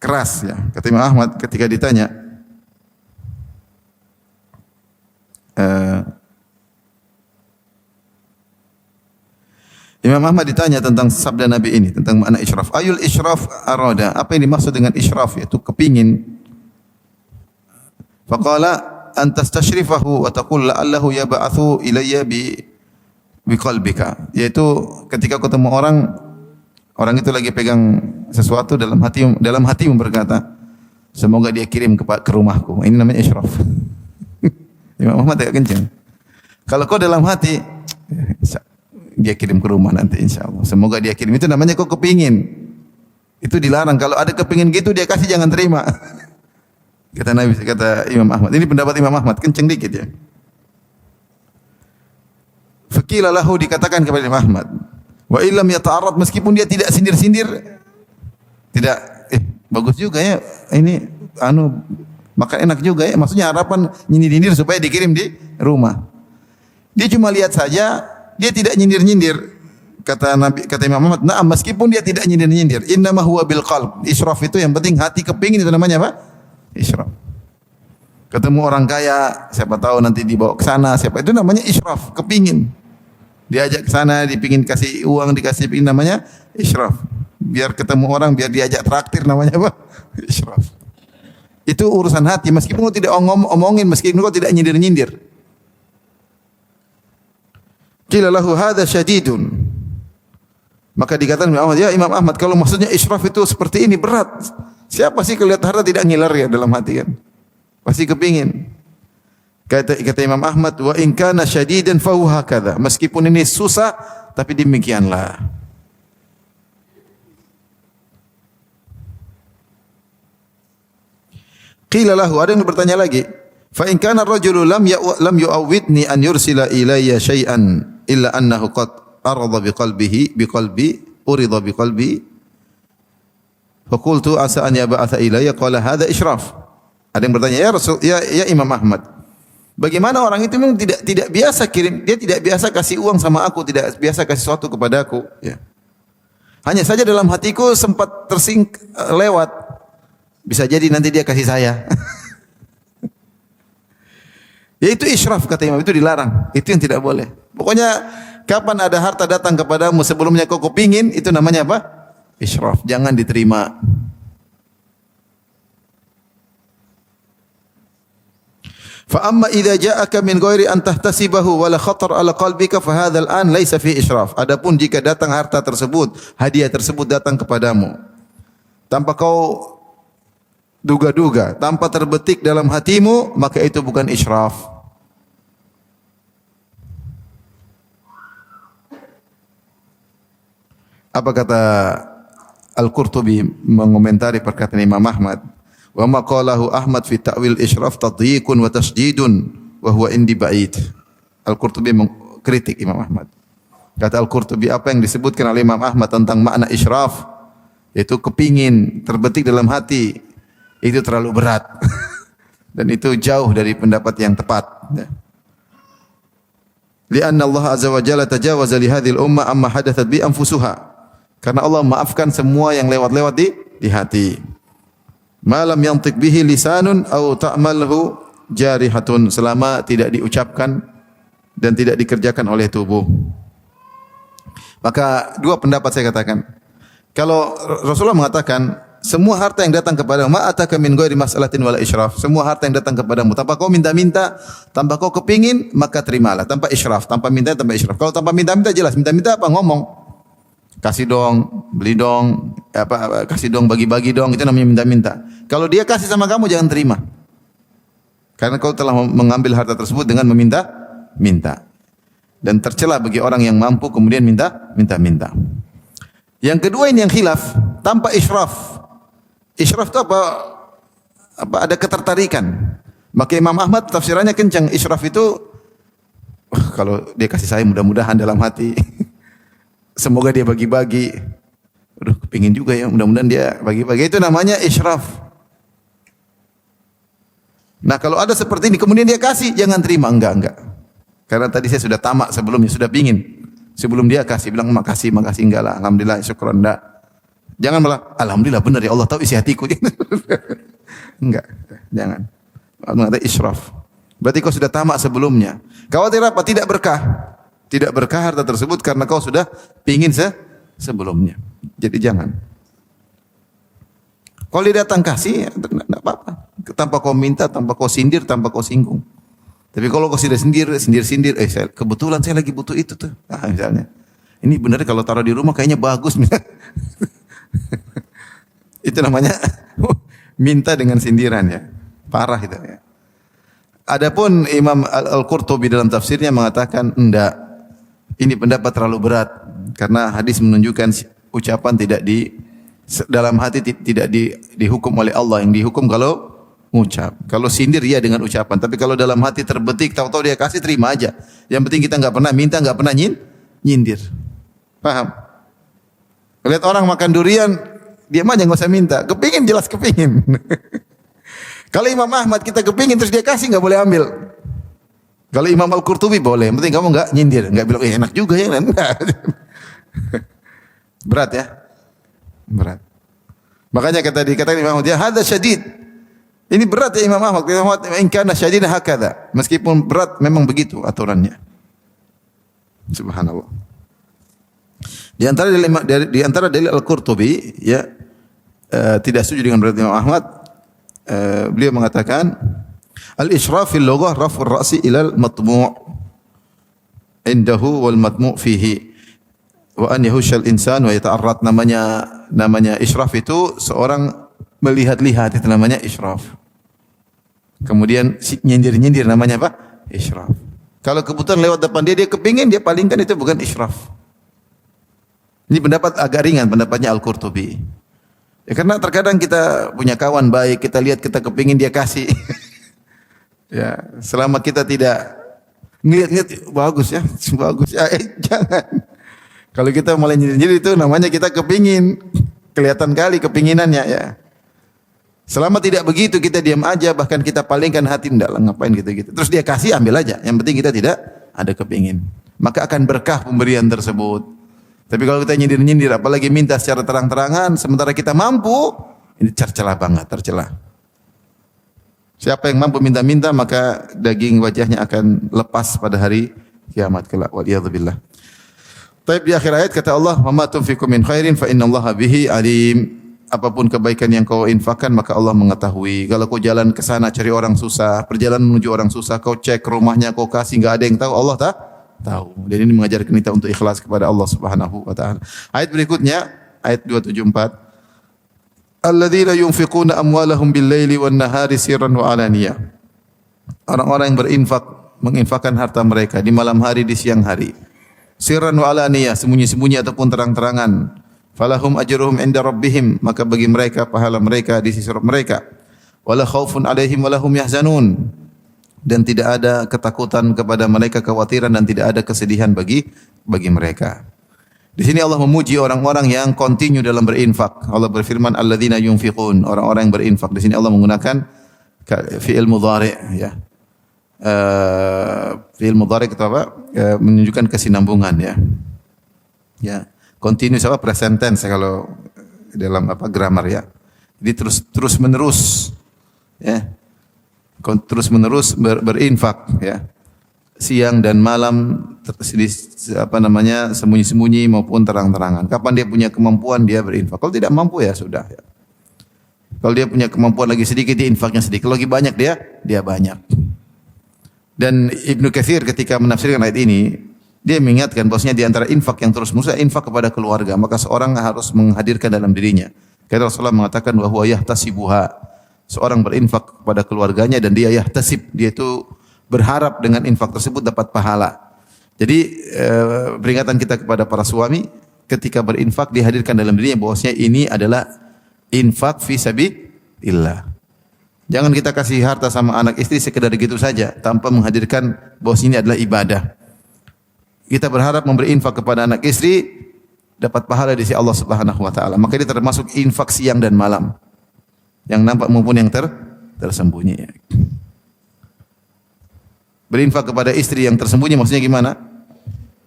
keras, ya. Kata Imam Ahmad ketika ditanya, Imam Ahmad ditanya tentang sabda Nabi ini, tentang makna israf. Ayul israf arada, apa yang dimaksud dengan israf, yaitu kepingin. Faqala antas tashrifahu wa taqul la'allahu yab'athu ilayya bi qalbika, yaitu ketika ketemu orang itu lagi pegang sesuatu dalam hatimu berkata, semoga dia kirim ke rumahku. Ini namanya israf. Imam Ahmad agak kencang. Kalau kau dalam hati, dia kirim ke rumah nanti insyaallah. Semoga dia kirim. Itu namanya kau kepingin. Itu dilarang. Kalau ada kepingin gitu dia kasih, jangan terima. Kata Nabi, kata Imam Ahmad. Ini pendapat Imam Ahmad, kenceng dikit ya. Faqila lahu, dikatakan kepada Imam Ahmad, wa illam yata'arrad, meskipun dia tidak sindir-sindir, tidak bagus juga ya. Ini maka enak juga ya. Maksudnya harapan nyindir-nyindir supaya dikirim di rumah. Dia cuma lihat saja, dia tidak nyindir-nyindir. Kata Imam Ahmad, "Na'am, meskipun dia tidak nyindir-nyindir, innama huwa bil qalb." Israf itu yang penting hati kepingin, itu namanya apa? Israf. Ketemu orang kaya, siapa tahu nanti dibawa ke sana, siapa itu namanya israf, kepingin. Diajak ke sana, dipingin kasih uang, dikasih pingin, namanya israf. Biar ketemu orang, biar diajak traktir, namanya apa? Israf. Itu urusan hati, meskipun kau tidak omongin, meskipun kau tidak nyindir-nyindir. Qila lahu hadza syadidun. Maka dikatakan ya Imam Ahmad, kalau maksudnya israf itu seperti ini berat. Siapa sih kalau lihat harta tidak ngiler ya dalam hati kan? Pasti kepingin. Kata Imam Ahmad, wa in kana syadidan fa huwa hakadha. Meskipun ini susah, tapi demikianlah. Qila lahu, ada yang bertanya lagi, fa in kana ar-rajulu lam yu'awwidni an yursila ilayya syai'an illa annahu qad arada biqalbi urida biqalbi fa qultu asa an yab'atha ilayya qala hadha israf. Ada yang bertanya, ya Rasul, ya Imam Ahmad, bagaimana orang itu memang tidak biasa kirim, dia tidak biasa kasih uang sama aku, tidak biasa kasih sesuatu kepadaku, ya. Hanya saja dalam hatiku sempat lewat. Bisa jadi nanti dia kasih saya. Ya itu israf kata Imam, itu dilarang. Itu yang tidak boleh. Pokoknya kapan ada harta datang kepadamu sebelumnya kau kepingin, itu namanya apa? Israf. Jangan diterima. Fa amma idza ja'aka min ghairi an tahtasibahu wa la khatar ala qalbika fa hadzal an laisa fi israf. Adapun jika datang harta tersebut, hadiah tersebut datang kepadamu tanpa kau duga-duga, tanpa terbetik dalam hatimu, maka itu bukan israf. Apa kata Al-Qurtubi mengomentari perkataan Imam Ahmad? Wa ma qalahu Ahmad fi ta'wil israf tadyiqun wa tasdidun wa huwa indi ba'id. Al-Qurtubi mengkritik Imam Ahmad. Kata Al-Qurtubi, apa yang disebutkan oleh Imam Ahmad tentang makna israf, yaitu kepingin, terbetik dalam hati, itu terlalu berat. Dan itu jauh dari pendapat yang tepat. Lianna Allah azza wa jalla tajawaza li hadhil ummah amma hadathat bi anfusuha. Karena Allah maafkan semua yang lewat-lewat di hati. Ma lam yantiq bihi lisanun aw ta'malhu jarihatun, selama tidak diucapkan dan tidak dikerjakan oleh tubuh. Maka dua pendapat saya katakan. Kalau Rasulullah mengatakan semua harta yang datang kepadamu, ma ataka min ghairi mas'alatin wala israf. Semua harta yang datang kepadamu tanpa kau minta-minta, tanpa kau kepingin, maka terimalah tanpa israf, tanpa minta, tanpa israf. Kalau tanpa minta-minta jelas, minta-minta apa? Ngomong. Kasih dong, beli dong, kasih dong, bagi-bagi dong, itu namanya minta-minta. Kalau dia kasih sama kamu jangan terima. Karena kau telah mengambil harta tersebut dengan meminta. Dan tercela bagi orang yang mampu kemudian minta-minta. Yang kedua ini yang khilaf, tanpa israf. Israf itu apa? Ada ketertarikan. Maka Imam Ahmad tafsirannya kencang. Israf itu kalau dia kasih saya mudah-mudahan dalam hati. Semoga dia bagi-bagi. Aduh, kepingin juga ya, mudah-mudahan dia bagi-bagi. Itu namanya israf. Nah, kalau ada seperti ini kemudian dia kasih, jangan terima, enggak. Karena tadi saya sudah tamak sebelumnya, sudah pingin. Sebelum dia kasih bilang makasih enggak lah, alhamdulillah, syukran enggak. Jangan malah alhamdulillah benar ya Allah tahu isi hatiku. Enggak, jangan. Mengatakan israf. Berarti kau sudah tamak sebelumnya. Khawatir apa? Tidak berkah. Tidak berkah harta tersebut karena kau sudah pingin sebelumnya. Jadi jangan. Kalau dia datang kasih, enggak apa-apa. Tanpa kau minta, tanpa kau sindir, tanpa kau singgung. Tapi kalau kau sindir, kebetulan saya lagi butuh itu tuh. Misalnya. Ini benar kalau taruh di rumah kayaknya bagus. Itu namanya minta dengan sindiran ya. Parah itu ya. Adapun Imam Al-Qurtubi dalam tafsirnya mengatakan enggak. Ini pendapat terlalu berat karena hadis menunjukkan ucapan tidak dalam hati tidak dihukum oleh Allah, yang dihukum kalau ngucap. Kalau sindir ya dengan ucapan, tapi kalau dalam hati terbetik tahu-tahu dia kasih terima aja. Yang penting kita enggak pernah minta, enggak pernah nyindir. Paham? Lihat orang makan durian, diam aja enggak usah minta. Kepingin jelas kepingin. Kalau Imam Ahmad kita kepingin terus dia kasih enggak boleh ambil. Kalau Imam Al-Qurtubi boleh, yang penting kamu enggak nyindir, enggak bilang enak juga ya. Berat ya? Berat. Makanya dikatakan Imam Ahmad, ya hadza syadid. Ini berat ya Imam Ahmad. Imam Ahmad in kana syadidan hakadha. Meskipun berat memang begitu aturannya. Subhanallah. Di antara dalil Al-Qurtubi ya tidak setuju dengan pendapat Imam Ahmad beliau mengatakan al-isyraf fil lughah raf'ur ra'si ila al-matmu' indahu wal matmu' fihi wa an yahushal insan wa yata'arrad. Namanya israf itu seorang melihat-lihat, itu namanya israf. Kemudian nyindir-nyindir namanya apa? Israf. Kalau kebutuhan lewat depan dia kepingin, dia palingkan, itu bukan israf. Ini pendapat agak ringan, pendapatnya Al-Qurtubi. Ya karena terkadang kita punya kawan baik, kita lihat kita kepingin dia kasih. Ya, selama kita tidak ngelihat bagus ya, jangan. Kalau kita mulai nyindir itu namanya kita kepingin, kelihatan kali kepinginannya ya. Selama tidak begitu kita diam aja, bahkan kita palingkan hati, enggak lah ngapain gitu-gitu. Terus dia kasih, ambil aja. Yang penting kita tidak ada kepingin. Maka akan berkah pemberian tersebut. Tapi kalau kita nyindir-nyindir, apalagi minta secara terang-terangan, sementara kita mampu, ini tercela banget, tercela. Siapa yang mampu minta-minta, maka daging wajahnya akan lepas pada hari kiamat kelak. Waliyadzubillah. Tapi di akhir ayat kata Allah, "Wa ma tunfiqu min khairin fa innallaha bihi alim." Apapun kebaikan yang kau infakkan maka Allah mengetahui. Kalau kau jalan ke sana cari orang susah, perjalanan menuju orang susah, kau cek rumahnya, kau kasih, enggak ada yang tahu, Allah tahu. Dan ini mengajarkan kita untuk ikhlas kepada Allah Subhanahu wa taala. Ayat berikutnya, ayat 274. Alladzina yunfiquna amwalahum bil-laili wan-nahari sirran wa alaniyah. Orang-orang yang menginfakkan harta mereka di malam hari, di siang hari. Sirran wa alaniyah, sembunyi-sembunyi ataupun terang-terangan. Falahum ajruhum inda rabbihim, maka bagi mereka pahala mereka di sisi Rabb mereka. Wala khaufun alaihim wala hum yahzanun, dan tidak ada ketakutan kepada mereka, kekhawatiran, dan tidak ada kesedihan bagi mereka. Di sini Allah memuji orang-orang yang continue dalam berinfak. Allah berfirman alladzina yunfiqun, orang-orang yang berinfak. Di sini Allah menggunakan fi'il mudhari' ya. Fi'il mudhari' itu apa? Menunjukkan kesinambungan ya. Ya. Continuous apa? Present tense kalau dalam apa grammar ya. Jadi terus menerus ya. Terus menerus berinfak ya. Siang dan malam sembunyi-sembunyi maupun terang-terangan. Kapan dia punya kemampuan dia berinfak. Kalau tidak mampu ya sudah ya. Kalau dia punya kemampuan lagi sedikit, dia infaknya sedikit. Kalau lagi banyak dia banyak. Dan Ibnu Katsir ketika menafsirkan ayat ini, dia mengingatkan bahwasanya di antara infak yang terus menerus infak kepada keluarga, maka seorang harus menghadirkan dalam dirinya. Karena Rasulullah mengatakan bahwa yahtasibuha, seorang berinfak kepada keluarganya dan dia yahtasib, dia itu berharap dengan infak tersebut dapat pahala. Jadi peringatan kita kepada para suami ketika berinfak dihadirkan dalam dirinya bahwasanya ini adalah infak fi sabilillah. Jangan kita kasih harta sama anak istri sekedar gitu saja tanpa menghadirkan bahwasanya ini adalah ibadah. Kita berharap memberi infak kepada anak istri dapat pahala di sisi Allah Subhanahu wa taala. Maka ini termasuk infak siang dan malam. Yang nampak maupun yang tersembunyi. Berinfak kepada istri yang tersembunyi maksudnya gimana?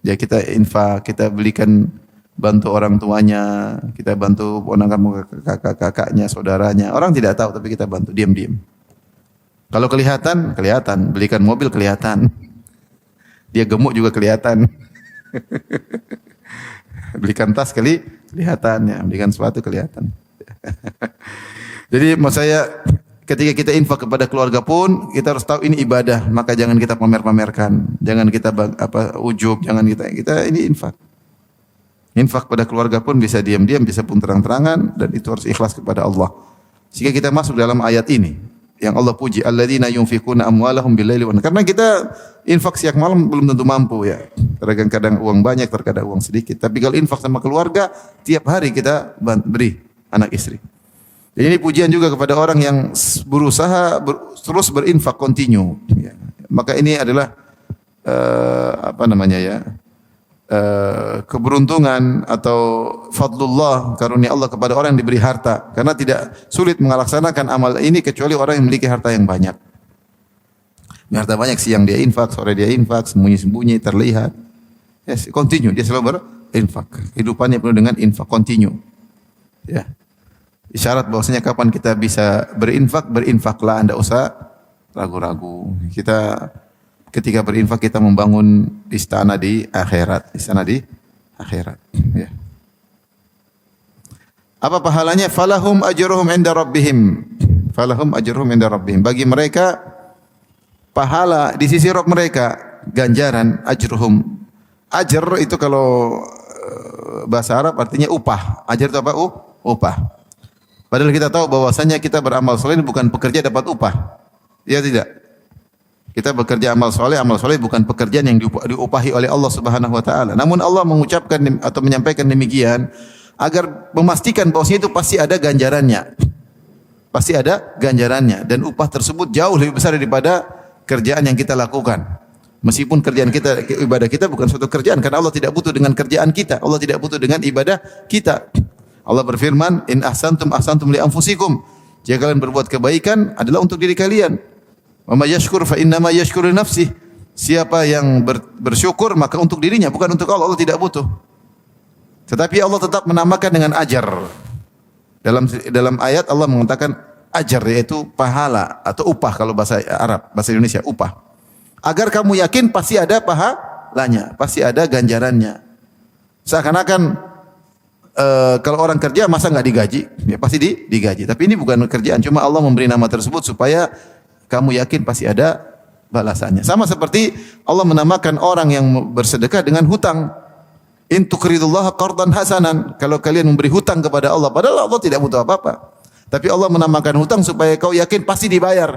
Ya kita infak, kita belikan, bantu orang tuanya, kita bantu ponakan kakaknya, saudaranya. Orang tidak tahu tapi kita bantu diam-diam. Kalau kelihatan, belikan mobil kelihatan. Dia gemuk juga kelihatan. Belikan tas kelihatan ya, belikan sepatu kelihatan. Jadi maksud saya ketika kita infak kepada keluarga pun kita harus tahu ini ibadah, maka jangan kita pamer-pamerkan, jangan kita ujub, jangan kita ini infak. Infak pada keluarga pun bisa diam-diam, bisa pun terang-terangan, dan itu harus ikhlas kepada Allah. Sehingga kita masuk dalam ayat ini yang Allah puji, alladzina yunfiquna amwalahum bil-laili wan. Karena kita infak siang malam belum tentu mampu ya. Kadang-kadang uang banyak, terkadang uang sedikit. Tapi kalau infak sama keluarga, tiap hari kita beri anak istri. Jadi ini pujian juga kepada orang yang berusaha terus berinfak continue. Ya. Maka ini adalah keberuntungan atau fadlullah, karunia Allah kepada orang yang diberi harta, karena tidak sulit melaksanakan amal ini kecuali orang yang memiliki harta yang banyak. Harta banyak, siang dia infak, sore dia infak, sembunyi-sembunyi terlihat. Yes, continue, dia selalu berinfak. Hidupannya penuh dengan infak, continue. Ya. Isyarat bahwasanya kapan kita bisa berinfak, berinfaklah, Anda usah ragu-ragu. Ketika berinfak kita membangun istana di akhirat, ya. Apa pahalanya? Falahum ajruhum inda rabbihim. Falahum ajruhum inda rabbihim. Bagi mereka pahala di sisi Rabb mereka, ganjaran ajruhum. Ajr itu kalau bahasa Arab artinya upah. Ajr itu apa? Upah. Padahal kita tahu bahwasanya kita beramal soleh bukan pekerja dapat upah. Ya tidak. Kita bekerja amal soleh bukan pekerjaan yang diupahi oleh Allah Subhanahu wa taala. Namun Allah mengucapkan atau menyampaikan demikian agar memastikan bahwasanya itu pasti ada ganjarannya. Pasti ada ganjarannya dan upah tersebut jauh lebih besar daripada kerjaan yang kita lakukan. Meskipun kerjaan kita, ibadah kita bukan suatu kerjaan karena Allah tidak butuh dengan kerjaan kita. Allah tidak butuh dengan ibadah kita. Allah berfirman, "In ahsantum ahsantum li anfusikum." Jika kalian berbuat kebaikan adalah untuk diri kalian. Wa may yashkur fa innama yashkuru li nafsihi. Siapa yang bersyukur maka untuk dirinya bukan untuk Allah. Allah tidak butuh. Tetapi Allah tetap menamakan dengan ajar. Dalam ayat Allah mengatakan ajar yaitu pahala atau upah kalau bahasa Arab, bahasa Indonesia upah. Agar kamu yakin pasti ada pahalanya, pasti ada ganjarannya. Seakan-akan kalau orang kerja masa nggak digaji? Ya pasti digaji. Tapi ini bukan kerjaan, cuma Allah memberi nama tersebut supaya kamu yakin pasti ada balasannya. Sama seperti Allah menamakan orang yang bersedekah dengan hutang. In tuqridullaha qardan hasanan. Kalau kalian memberi hutang kepada Allah, padahal Allah tidak butuh apa-apa. Tapi Allah menamakan hutang supaya kau yakin pasti dibayar.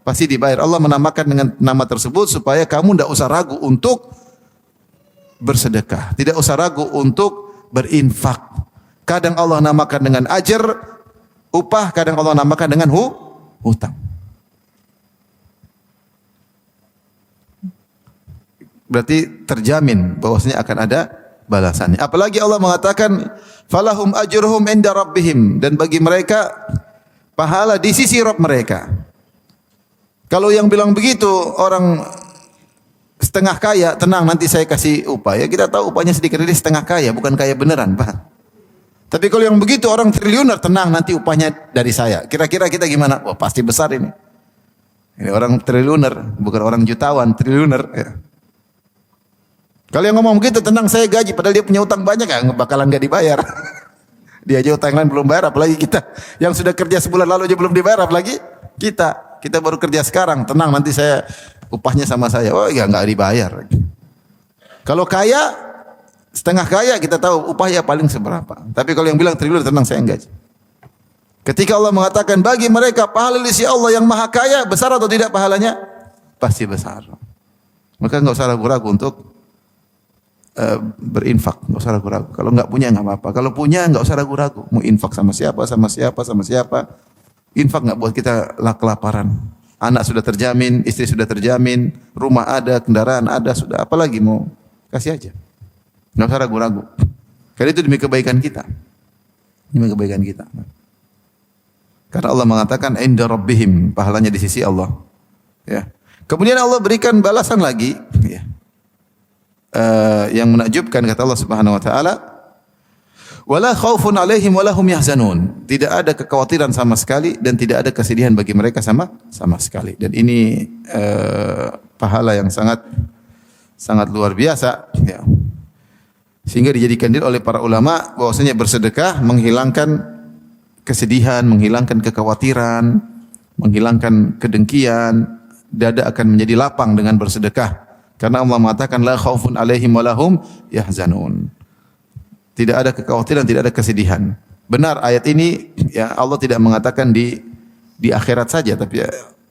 Pasti dibayar. Allah menamakan dengan nama tersebut supaya kamu tidak usah ragu untuk bersedekah. Tidak usah ragu untuk berinfak. Kadang Allah namakan dengan ajar, upah, kadang Allah namakan dengan hutang. Berarti terjamin bahwasanya akan ada balasannya. Apalagi Allah mengatakan falahum ajruhum inda rabbihim, dan bagi mereka pahala di sisi Rabb mereka. Kalau yang bilang begitu orang setengah kaya, tenang nanti saya kasih upah. Ya kita tahu upahnya sedikit, ini setengah kaya, bukan kaya beneran, Pak. Tapi kalau yang begitu orang triliuner, tenang nanti upahnya dari saya. Kira-kira kita gimana? Wah, pasti besar ini. Ini orang triliuner, bukan orang jutawan, triliuner. Ya. Kalau yang ngomong begitu, tenang saya gaji, padahal dia punya utang banyak, ya bakalan nggak dibayar. Dia aja utang lain belum bayar, apalagi kita yang sudah kerja sebulan lalu aja belum dibayar, apalagi kita baru kerja sekarang. Tenang nanti saya upahnya sama saya. Oh ya nggak dibayar. Kalau kaya, setengah kaya kita tahu upahnya paling seberapa. Tapi kalau yang bilang triliun, tenang saya gaji. Ketika Allah mengatakan bagi mereka pahala di sisi Allah yang maha kaya, besar atau tidak pahalanya? Pasti besar. Maka nggak usah ragu-ragu untuk berinfak, nggak usah ragu-ragu. Kalau nggak punya nggak apa-apa. Kalau punya nggak usah ragu-ragu. Mau infak sama siapa, sama siapa, sama siapa. Infak nggak buat kita kelaparan. Anak sudah terjamin, istri sudah terjamin, rumah ada, kendaraan ada, sudah. Apalagi mau kasih aja. Nggak usah ragu-ragu. Karena itu demi kebaikan kita. Demi kebaikan kita. Karena Allah mengatakan inda rabbihim, pahalanya di sisi Allah. Ya. Kemudian Allah berikan balasan lagi. Ya. Yang menakjubkan kata Allah Subhanahu wa taala, wala khaufun alaihim wala hum yahzanun. Tidak ada kekhawatiran sama sekali dan tidak ada kesedihan bagi mereka sama sekali. Dan ini pahala yang sangat luar biasa, ya. Sehingga dijadikan dalil oleh para ulama bahwasanya bersedekah menghilangkan kesedihan, menghilangkan kekhawatiran, menghilangkan kedengkian. Dada akan menjadi lapang dengan bersedekah. Karena Allah mengatakan la khaufun alaihim wa lahum yahzanun. Tidak ada kekhawatiran, tidak ada kesedihan. Benar ayat ini ya Allah tidak mengatakan di akhirat saja tapi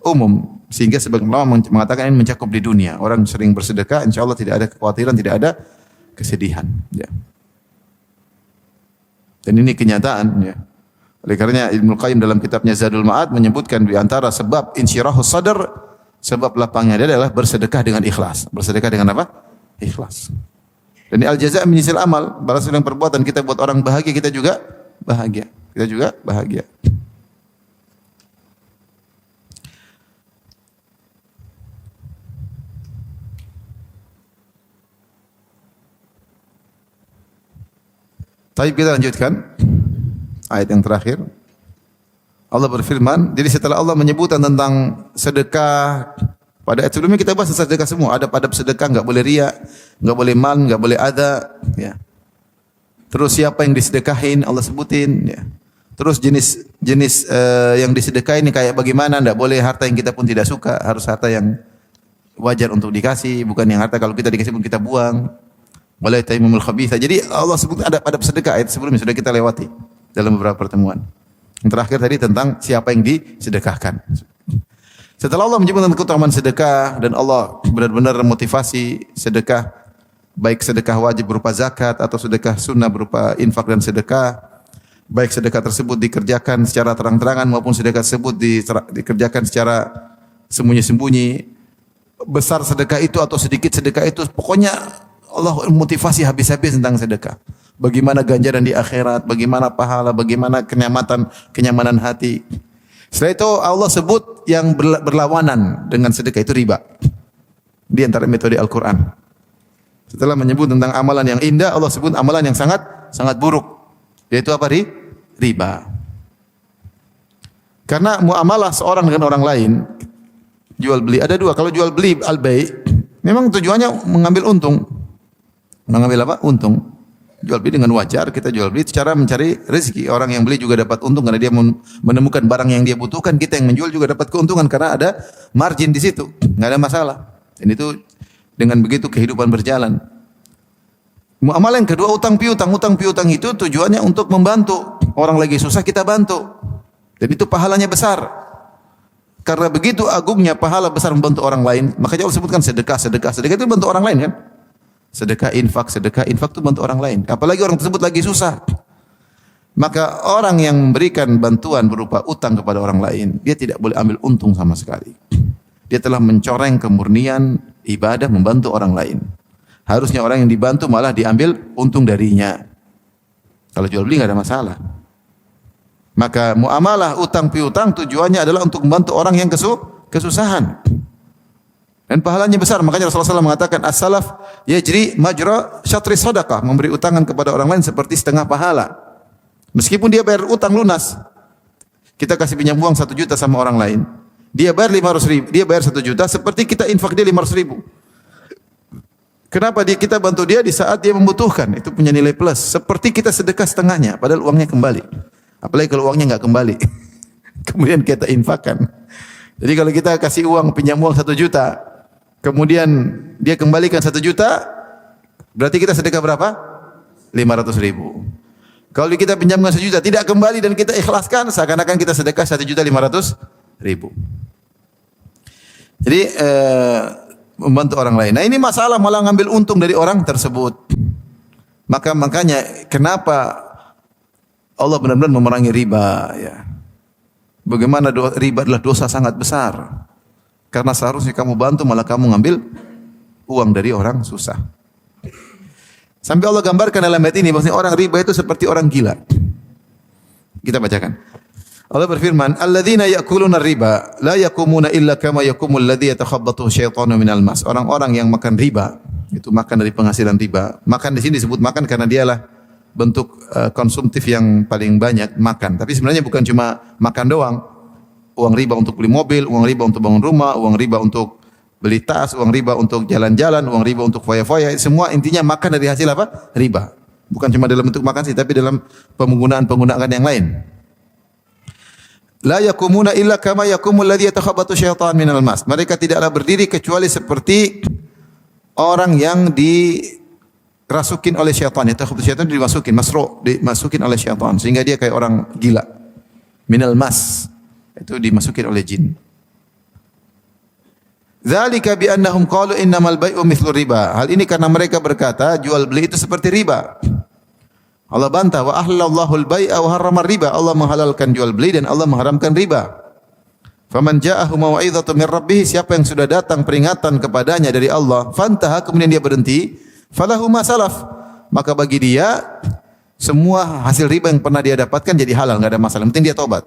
umum, sehingga sebagian ulama mengatakan ini mencakup di dunia. Orang sering bersedekah insyaallah tidak ada kekhawatiran, tidak ada kesedihan, ya. Dan ini kenyataan, ya. Oleh karenanya Ibnu Qayyim dalam kitabnya Zadul Ma'ad menyebutkan di antara sebab insyirahus sadar, sebab lapangnya adalah bersedekah dengan ikhlas. Bersedekah dengan apa? Ikhlas. Dan al-jaza' min jinsil amal, balasan yang perbuatan kita buat orang bahagia, kita juga bahagia. Kita juga bahagia. Baik, kita lanjutkan ayat yang terakhir. Allah berfirman, jadi setelah Allah menyebutkan tentang sedekah, pada ayat sebelumnya kita bahas sedekah semua. Ada adab sedekah, enggak boleh riya, enggak boleh mal, enggak boleh adha, ya. Terus siapa yang disedekahin Allah sebutin, ya. Terus jenis jenis yang disedekah ini kayak bagaimana, tidak boleh harta yang kita pun tidak suka, harus harta yang wajar untuk dikasih, bukan yang harta kalau kita dikasih pun kita buang. Wala tayammumul khabitha. Jadi Allah sebut ada sedekah, ayat sebelumnya sudah kita lewati dalam beberapa pertemuan. Yang terakhir tadi tentang siapa yang disedekahkan. Setelah Allah menyebutkan keutamaan sedekah dan Allah benar-benar motivasi sedekah, baik sedekah wajib berupa zakat atau sedekah sunnah berupa infak dan sedekah, baik sedekah tersebut dikerjakan secara terang-terangan maupun sedekah tersebut dikerjakan secara sembunyi-sembunyi, besar sedekah itu atau sedikit sedekah itu, pokoknya Allah motivasi habis-habis tentang sedekah. Bagaimana ganjaran di akhirat, bagaimana pahala, bagaimana kenyamanan hati. Setelah itu Allah sebut yang berlawanan dengan sedekah itu riba. Di antara metode Al-Quran. Setelah menyebut tentang amalan yang indah, Allah sebut amalan yang sangat buruk. Yaitu apa? Riba. Karena muamalah seorang dengan orang lain, jual beli ada dua. Kalau jual beli al-bai', memang tujuannya mengambil untung. Mengambil apa? Untung. Jual beli dengan wajar, kita jual beli secara mencari rezeki. Orang yang beli juga dapat untung karena dia menemukan barang yang dia butuhkan. Kita yang menjual juga dapat keuntungan karena ada margin di situ. Enggak ada masalah. Dan itu dengan begitu kehidupan berjalan. Muamalah yang kedua utang piutang. Utang piutang itu tujuannya untuk membantu. Orang lagi susah kita bantu. Dan itu pahalanya besar. Karena begitu agungnya pahala besar membantu orang lain, makanya Allah sebutkan sedekah. Sedekah itu bantu orang lain kan? Sedekah infak itu bantu orang lain. Apalagi orang tersebut lagi susah. Maka orang yang memberikan bantuan berupa utang kepada orang lain, dia tidak boleh ambil untung sama sekali. Dia telah mencoreng kemurnian ibadah membantu orang lain. Harusnya orang yang dibantu malah diambil untung darinya. Kalau jual beli enggak ada masalah. Maka muamalah utang piutang tujuannya adalah untuk membantu orang yang kesusahan. Dan pahalanya besar. Makanya Rasulullah SAW mengatakan as-salaf yajri majra syatri sadaqah, memberi utangan kepada orang lain seperti setengah pahala. Meskipun dia bayar utang lunas. Kita kasih pinjam uang 1 juta sama orang lain. Dia bayar 500 ribu, dia bayar 1 juta seperti kita infak dia 500 ribu. Kenapa kita bantu dia di saat dia membutuhkan? Itu punya nilai plus. Seperti kita sedekah setengahnya, padahal uangnya kembali. Apalagi kalau uangnya enggak kembali. Kemudian kita infakkan. Jadi kalau kita kasih uang, pinjam uang 1 juta, kemudian dia kembalikan 1 juta, berarti kita sedekah berapa? 500 ribu. Kalau kita pinjamkan 1 juta, tidak kembali dan kita ikhlaskan, seakan-akan kita sedekah 1.500.000. Jadi membantu orang lain. Nah ini masalah malah ngambil untung dari orang tersebut. Makanya kenapa Allah benar-benar memerangi riba? Ya. Bagaimana riba adalah dosa sangat besar. Karena seharusnya kamu bantu malah kamu ngambil uang dari orang susah. Sampai Allah gambarkan dalam ayat ini bahwasanya orang riba itu seperti orang gila. Kita bacakan. Allah berfirman, "Alladzina ya'kuluna riba la yaqumuna illa kama yaqumul ladzi yatakhabbathu syaitanu minal mas." Orang-orang yang makan riba, itu makan dari penghasilan riba. Makan di sini disebut makan karena dialah bentuk konsumtif yang paling banyak makan. Tapi sebenarnya bukan cuma makan doang. Uang riba untuk beli mobil, uang riba untuk bangun rumah, uang riba untuk beli tas, uang riba untuk jalan-jalan, uang riba untuk foya-foya, semua intinya makan dari hasil apa? Riba. Bukan cuma dalam bentuk makan sih, tapi dalam penggunaan yang lain. La yakumuna illa kama yakumul ladzi yatakhabbathu syaitan minal mas. Mereka tidaklah berdiri kecuali seperti orang yang dirasukin oleh syaitan. Yatakhabbathu syaitan dimasukin oleh syaitan sehingga dia kayak orang gila. Minal mas. Itu dimasukin oleh jin. Dzalika bi annahum qalu innamal bai'u mithlu riba. Hal ini karena mereka berkata jual beli itu seperti riba. Allah bantah wa ahlallahu al-bai'a wa harrama riba. Allah menghalalkan jual beli dan Allah mengharamkan riba. Faman ja'ahu mau'izatun min rabbih, siapa yang sudah datang peringatan kepadanya dari Allah, fantaha, kemudian dia berhenti, falahu ma salaf, maka bagi dia semua hasil riba yang pernah dia dapatkan jadi halal, enggak ada masalah, penting dia tobat.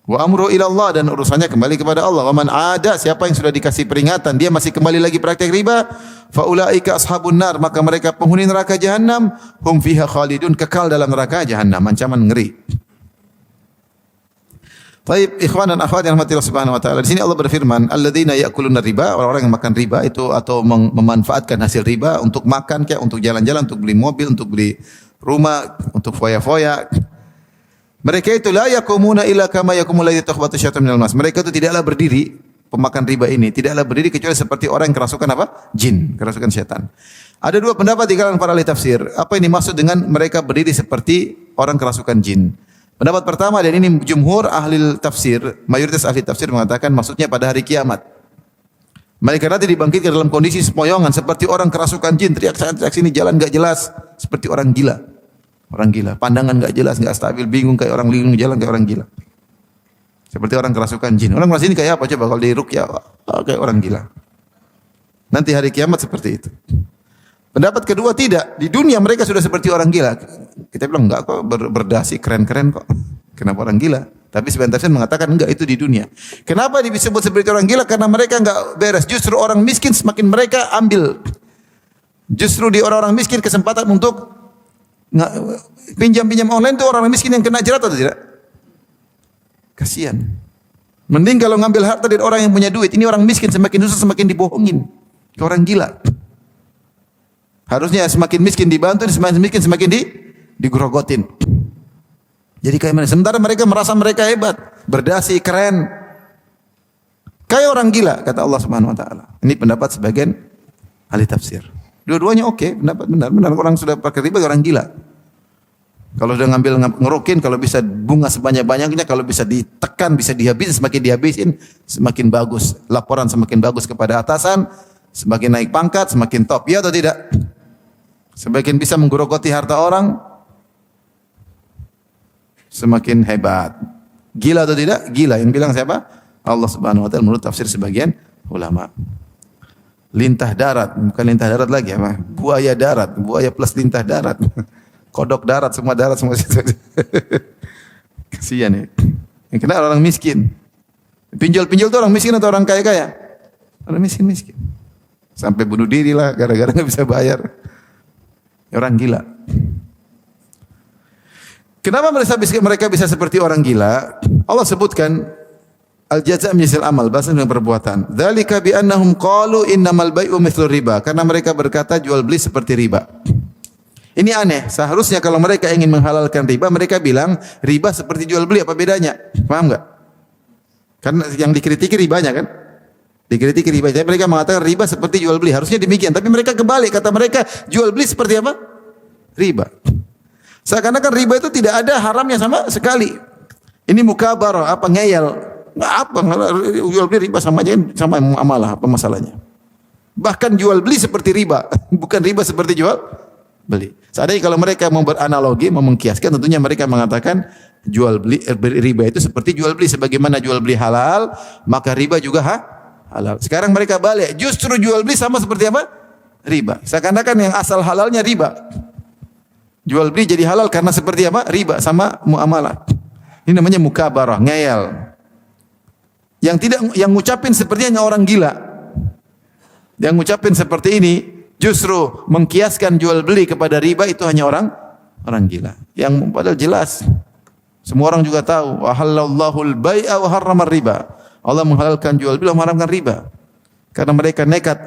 Wa amru ila Allah, dan urusannya kembali kepada Allah. Wa man ada, siapa yang sudah dikasih peringatan dia masih kembali lagi praktek riba, fa ulaika ashabun nar, maka mereka penghuni neraka jahanam, hum fiha khalidun, kekal dalam neraka jahanam. Ancaman ngeri. Baik, ikhwan dan akhwat yang rahmati Allah Subhanahu wa taala. Di sini Allah berfirman, alladzina ya'kuluna riba, orang-orang yang makan riba itu atau memanfaatkan hasil riba untuk makan, kayak untuk jalan-jalan, untuk beli mobil, untuk beli rumah, untuk foya-foya. Mereka itu la yaqumuna illa kama yaqumul ladzi takhbatu syaitan minal mas. Mereka itu tidaklah berdiri, pemakan riba ini tidaklah berdiri kecuali seperti orang yang kerasukan apa? Jin, kerasukan setan. Ada dua pendapat di kalangan para ahli tafsir. Apa yang dimaksud dengan mereka berdiri seperti orang kerasukan jin? Pendapat pertama, dan ini jumhur ahli tafsir, mayoritas ahli tafsir mengatakan maksudnya pada hari kiamat. Mereka nanti dibangkitkan dalam kondisi sempoyongan seperti orang kerasukan jin, teriak sini, jalan enggak jelas, seperti orang gila. Orang gila, pandangan enggak jelas, enggak stabil, bingung kayak orang linglung, jalan kayak orang gila. Seperti orang kerasukan jin. Orang kerasukan ini kayak apa coba kalau di ruqyah? Kayak orang gila. Nanti hari kiamat seperti itu. Pendapat kedua tidak, di dunia mereka sudah seperti orang gila. Kita bilang enggak kok, berdasi keren-keren kok. Kenapa orang gila? Tapi sebagian tafsir mengatakan enggak, itu di dunia. Kenapa disebut seperti orang gila? Karena mereka enggak beres. Justru orang miskin semakin mereka ambil. Justru di orang-orang miskin kesempatan untuk pinjam online itu orang miskin yang kena jerat atau tidak? Kasihan. Mending kalau ngambil harta dari orang yang punya duit. Ini orang miskin semakin susah semakin dibohongin. Orang gila. Harusnya semakin miskin dibantu, semakin miskin semakin digrogotin. Jadi kayak mana? Sementara mereka merasa mereka hebat, berdasi, keren. Kayak orang gila kata Allah Subhanahu wa taala. Ini pendapat sebagian ahli tafsir. Dua-duanya oke, pendapat benar orang sudah pakai riba orang gila. Kalau sudah ngambil ngerukin, kalau bisa bunga sebanyak-banyaknya, kalau bisa ditekan, bisa dihabisin, semakin dihabisin, semakin bagus. Laporan semakin bagus kepada atasan, semakin naik pangkat, semakin top. Ya atau tidak? Semakin bisa menggerogoti harta orang, semakin hebat. Gila atau tidak? Gila. Yang bilang siapa? Allah Subhanahu wa taala menurut tafsir sebagian ulama. Lintah darat, bukan lintah darat lagi apa? Buaya darat, buaya plus lintah darat. Kodok darat, semua situ. Kasihan ya. Yang kena orang miskin. Pinjol-pinjol itu orang miskin atau orang kaya-kaya? Orang miskin-miskin. Sampai bunuh diri lah gara-gara nggak bisa bayar. Orang gila. Kenapa mereka bisa seperti orang gila? Allah sebutkan al-jaza' min jinsil amal, balas dengan perbuatan. Dzalika bi annahum qalu innamal bai'u mithlu riba. Karena mereka berkata jual beli seperti riba. Ini aneh. Seharusnya kalau mereka ingin menghalalkan riba, mereka bilang riba seperti jual beli, apa bedanya? Paham enggak? Karena yang dikritiki ribanya kan? Dikritiki riba. Jadi mereka mengatakan riba seperti jual beli. Harusnya demikian, tapi mereka kebalik. Kata mereka jual beli seperti apa? Riba. Seakan-akan riba itu tidak ada haramnya sama sekali. Ini mukabarah, apa ngeyel. Apa jual beli riba sama aja, sama amalah, apa masalahnya? Bahkan jual beli seperti riba, bukan riba seperti jual beli. Seandainya kalau mereka mau beranalogi, mau mengkiaskan, tentunya mereka mengatakan jual beli riba itu seperti jual beli. Sebagaimana jual beli halal, maka riba juga halal. Sekarang mereka balik, justru jual beli sama seperti apa? Riba. Seakan-akan yang asal halalnya riba. Jual beli jadi halal karena seperti apa? Riba sama muamalah. Ini namanya mukabarah, ngeyel. Yang ngucapin sepertinya orang gila. Yang ngucapin seperti ini justru mengkiaskan jual beli kepada riba, itu hanya orang gila. Yang padahal jelas. Semua orang juga tahu, wa halallahu al-bai'a wa harrama riba. Allah menghalalkan jual beli, mengharamkan riba. Karena mereka nekat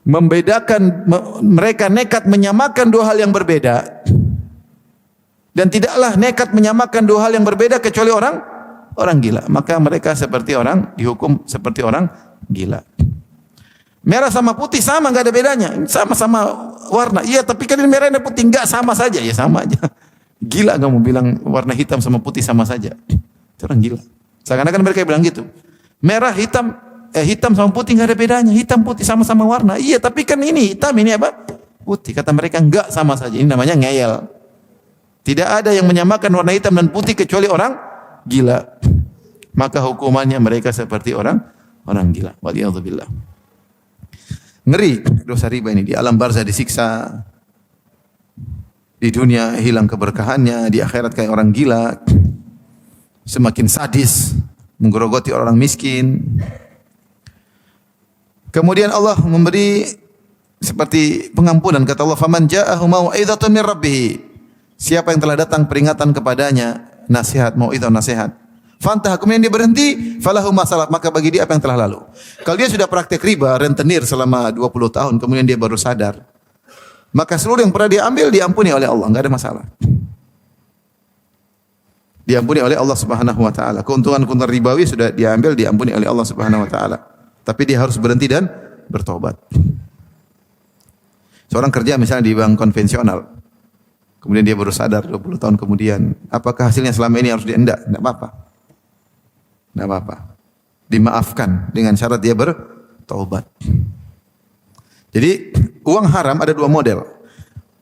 mereka nekat menyamakan dua hal yang berbeda. Dan tidaklah nekat menyamakan dua hal yang berbeda kecuali orang gila. Maka mereka dihukum seperti orang gila. Merah sama putih sama, enggak ada bedanya. Sama-sama warna. Iya, tapi kan ini merah dan putih enggak sama saja. Ya sama aja. Gila kamu bilang warna hitam sama putih sama saja. Itu orang gila. Seakan-akan mereka bilang gitu. Merah hitam sama putih enggak ada bedanya. Hitam putih sama-sama warna. Iya, tapi kan ini hitam, ini apa? Putih. Kata mereka enggak sama saja. Ini namanya ngeyel. Tidak ada yang menyamakan warna hitam dan putih kecuali orang gila. Maka hukumannya mereka seperti orang gila. Waliyadzubillah. Ngeri dosa riba ini. Di alam barzah disiksa, di dunia hilang keberkahannya, di akhirat kayak orang gila, semakin sadis, menggerogoti orang miskin. Kemudian Allah memberi seperti pengampunan. Kata Allah, "Faman ja'ahu mau'izatun min rabbih." Siapa yang telah datang peringatan kepadanya, nasihat, mau'izah, nasihat. Fantah, kemudian dia berhenti, falahu masalah, maka bagi dia apa yang telah lalu. Kalau dia sudah praktek riba, rentenir selama 20 tahun, kemudian dia baru sadar, maka seluruh yang pernah dia ambil diampuni oleh Allah, enggak ada masalah. diampuni oleh Allah Subhanahu wa taala. Keuntungan-keuntungan ribawi sudah diampuni oleh Allah Subhanahu wa taala. Tapi dia harus berhenti dan bertobat. Seorang kerja misalnya di bank konvensional, kemudian dia baru sadar 20 tahun kemudian, apakah hasilnya selama ini harus diendak? Tidak apa-apa. Tidak apa-apa. Dimaafkan dengan syarat dia bertaubat. Jadi uang haram ada dua model.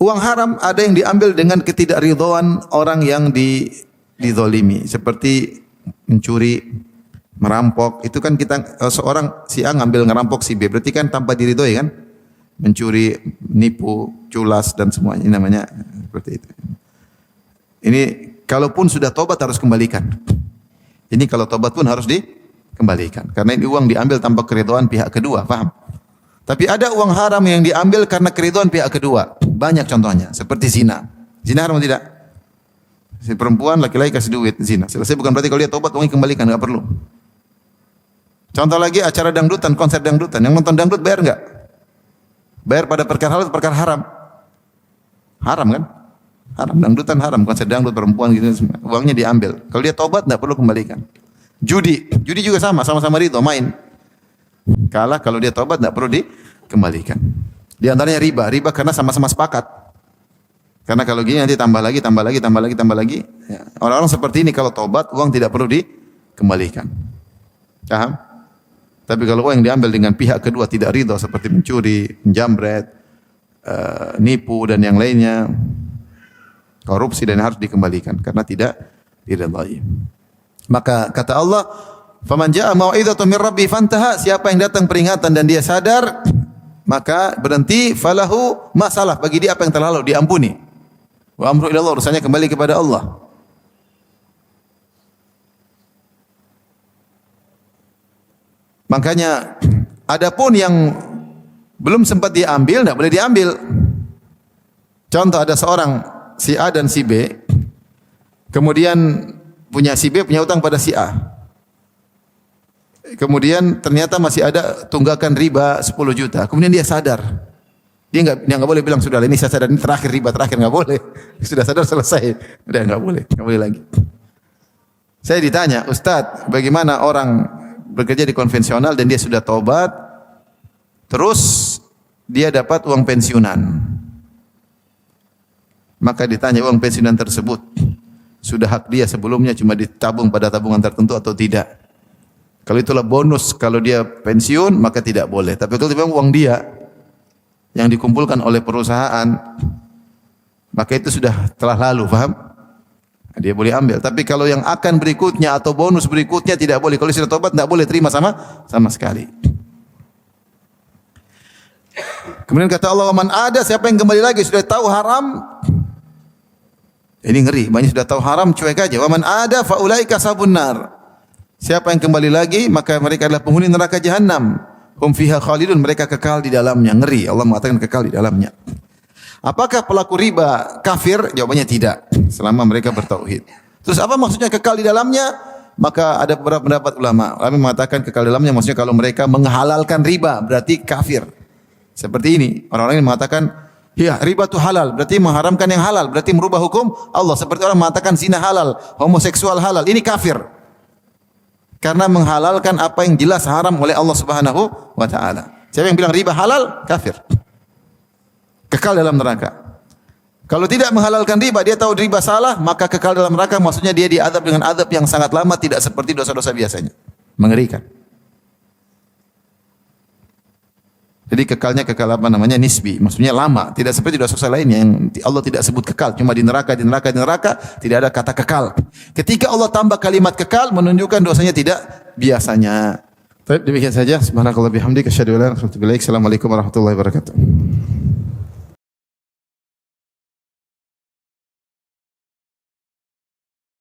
Uang haram ada yang diambil dengan ketidakridhaan orang yang dizalimi, seperti mencuri, merampok. Itu kan kita seorang si A ngambil ngerampok si B, berarti kan tanpa diridhoi kan? Mencuri, nipu, culas dan semuanya, ini namanya seperti itu. Ini kalaupun sudah tobat harus kembalikan. Ini kalau tobat pun harus dikembalikan karena ini uang diambil tanpa keridhaan pihak kedua, paham? Tapi ada uang haram yang diambil karena keridhaan pihak kedua. Banyak contohnya, seperti zina. Zina haram atau tidak? Si perempuan laki-laki kasih duit zina. Selesai, bukan berarti kalau dia tobat uangnya kembalikan, enggak perlu. Contoh lagi acara dangdutan, konser dangdutan. Yang nonton dangdut bayar enggak? Bayar pada perkara halal atau perkara haram? Haram kan? Haram, dangdutan haram, konser dangdut perempuan gitu semua. Uangnya diambil. Kalau dia tobat enggak perlu kembalikan. Judi juga sama-sama ridho main. Kalah kalau dia tobat enggak perlu dikembalikan. Di antaranya riba karena sama-sama sepakat. Karena kalau gini nanti tambah lagi. Ya. Orang-orang seperti ini kalau tobat uang tidak perlu dikembalikan. Paham? Tapi kalau uang yang diambil dengan pihak kedua tidak ridho seperti mencuri, menjamret, nipu dan yang lainnya, korupsi dan harus dikembalikan karena tidak diridhai. Maka kata Allah, "Faman jaa'a mau'izatun min rabbih fantaha," siapa yang datang peringatan dan dia sadar, maka berhenti, falahu masalah, bagi dia apa yang telah lalu diampuni. Wa amru ila Allah, urusannya kembali kepada Allah. Makanya adapun yang belum sempat diambil enggak boleh diambil. Contoh, ada seorang si A dan si B, kemudian si B punya utang pada si A. Kemudian ternyata masih ada tunggakan riba 10 juta. Kemudian dia sadar. Dia enggak boleh bilang sudah ini saya sadar, ini terakhir riba terakhir, enggak boleh. Sudah sadar selesai. Udah enggak boleh lagi. Saya ditanya, "Ustaz, bagaimana orang bekerja di konvensional dan dia sudah taubat, terus dia dapat uang pensiunan?" Maka ditanya, uang pensiunan tersebut sudah hak dia sebelumnya, cuma ditabung pada tabungan tertentu atau tidak? Kalau itulah bonus, kalau dia pensiun maka tidak boleh. Tapi kalau memang uang dia yang dikumpulkan oleh perusahaan, maka itu sudah telah lalu, paham? Dia boleh ambil. Tapi kalau yang akan berikutnya atau bonus berikutnya tidak boleh. Kalau sudah tobat tidak boleh terima sama sekali. Kemudian kata Allah, "Man ada," siapa yang kembali lagi sudah tahu haram. Ini ngeri, banyak sudah tahu haram cuek aja. "Wa man ada fa ulaika sabun nar." Siapa yang kembali lagi maka mereka adalah penghuni neraka jahanam. Hum fiha khalidun, mereka kekal di dalamnya. Ngeri, Allah mengatakan kekal di dalamnya. Apakah pelaku riba kafir? Jawabannya tidak, selama mereka bertauhid. Terus apa maksudnya kekal di dalamnya? Maka ada beberapa pendapat ulama. Kami mengatakan kekal di dalamnya maksudnya kalau mereka menghalalkan riba berarti kafir. Seperti ini, orang-orang yang mengatakan, "Ya, riba itu halal," berarti mengharamkan yang halal, berarti merubah hukum Allah. Seperti orang mengatakan zina halal, homoseksual halal, ini kafir. Karena menghalalkan apa yang jelas haram oleh Allah Subhanahu wa taala. Siapa yang bilang riba halal, kafir. Kekal dalam neraka. Kalau tidak menghalalkan riba, dia tahu riba salah, maka kekal dalam neraka maksudnya dia diazab dengan azab yang sangat lama, tidak seperti dosa-dosa biasanya. Mengerikan. Jadi kekalnya kekal apa namanya? Nisbi. Maksudnya lama, tidak seperti dosa-dosa lainnya yang Allah tidak sebut kekal, cuma di neraka, tidak ada kata kekal. Ketika Allah tambah kalimat kekal menunjukkan dosanya tidak biasanya. Baik, demikian saja. Subhanakallah bihamdika asyhadu an la ilaha illa anta astaghfiruka wa atubu ilaik. Assalamualaikum warahmatullahi wabarakatuh.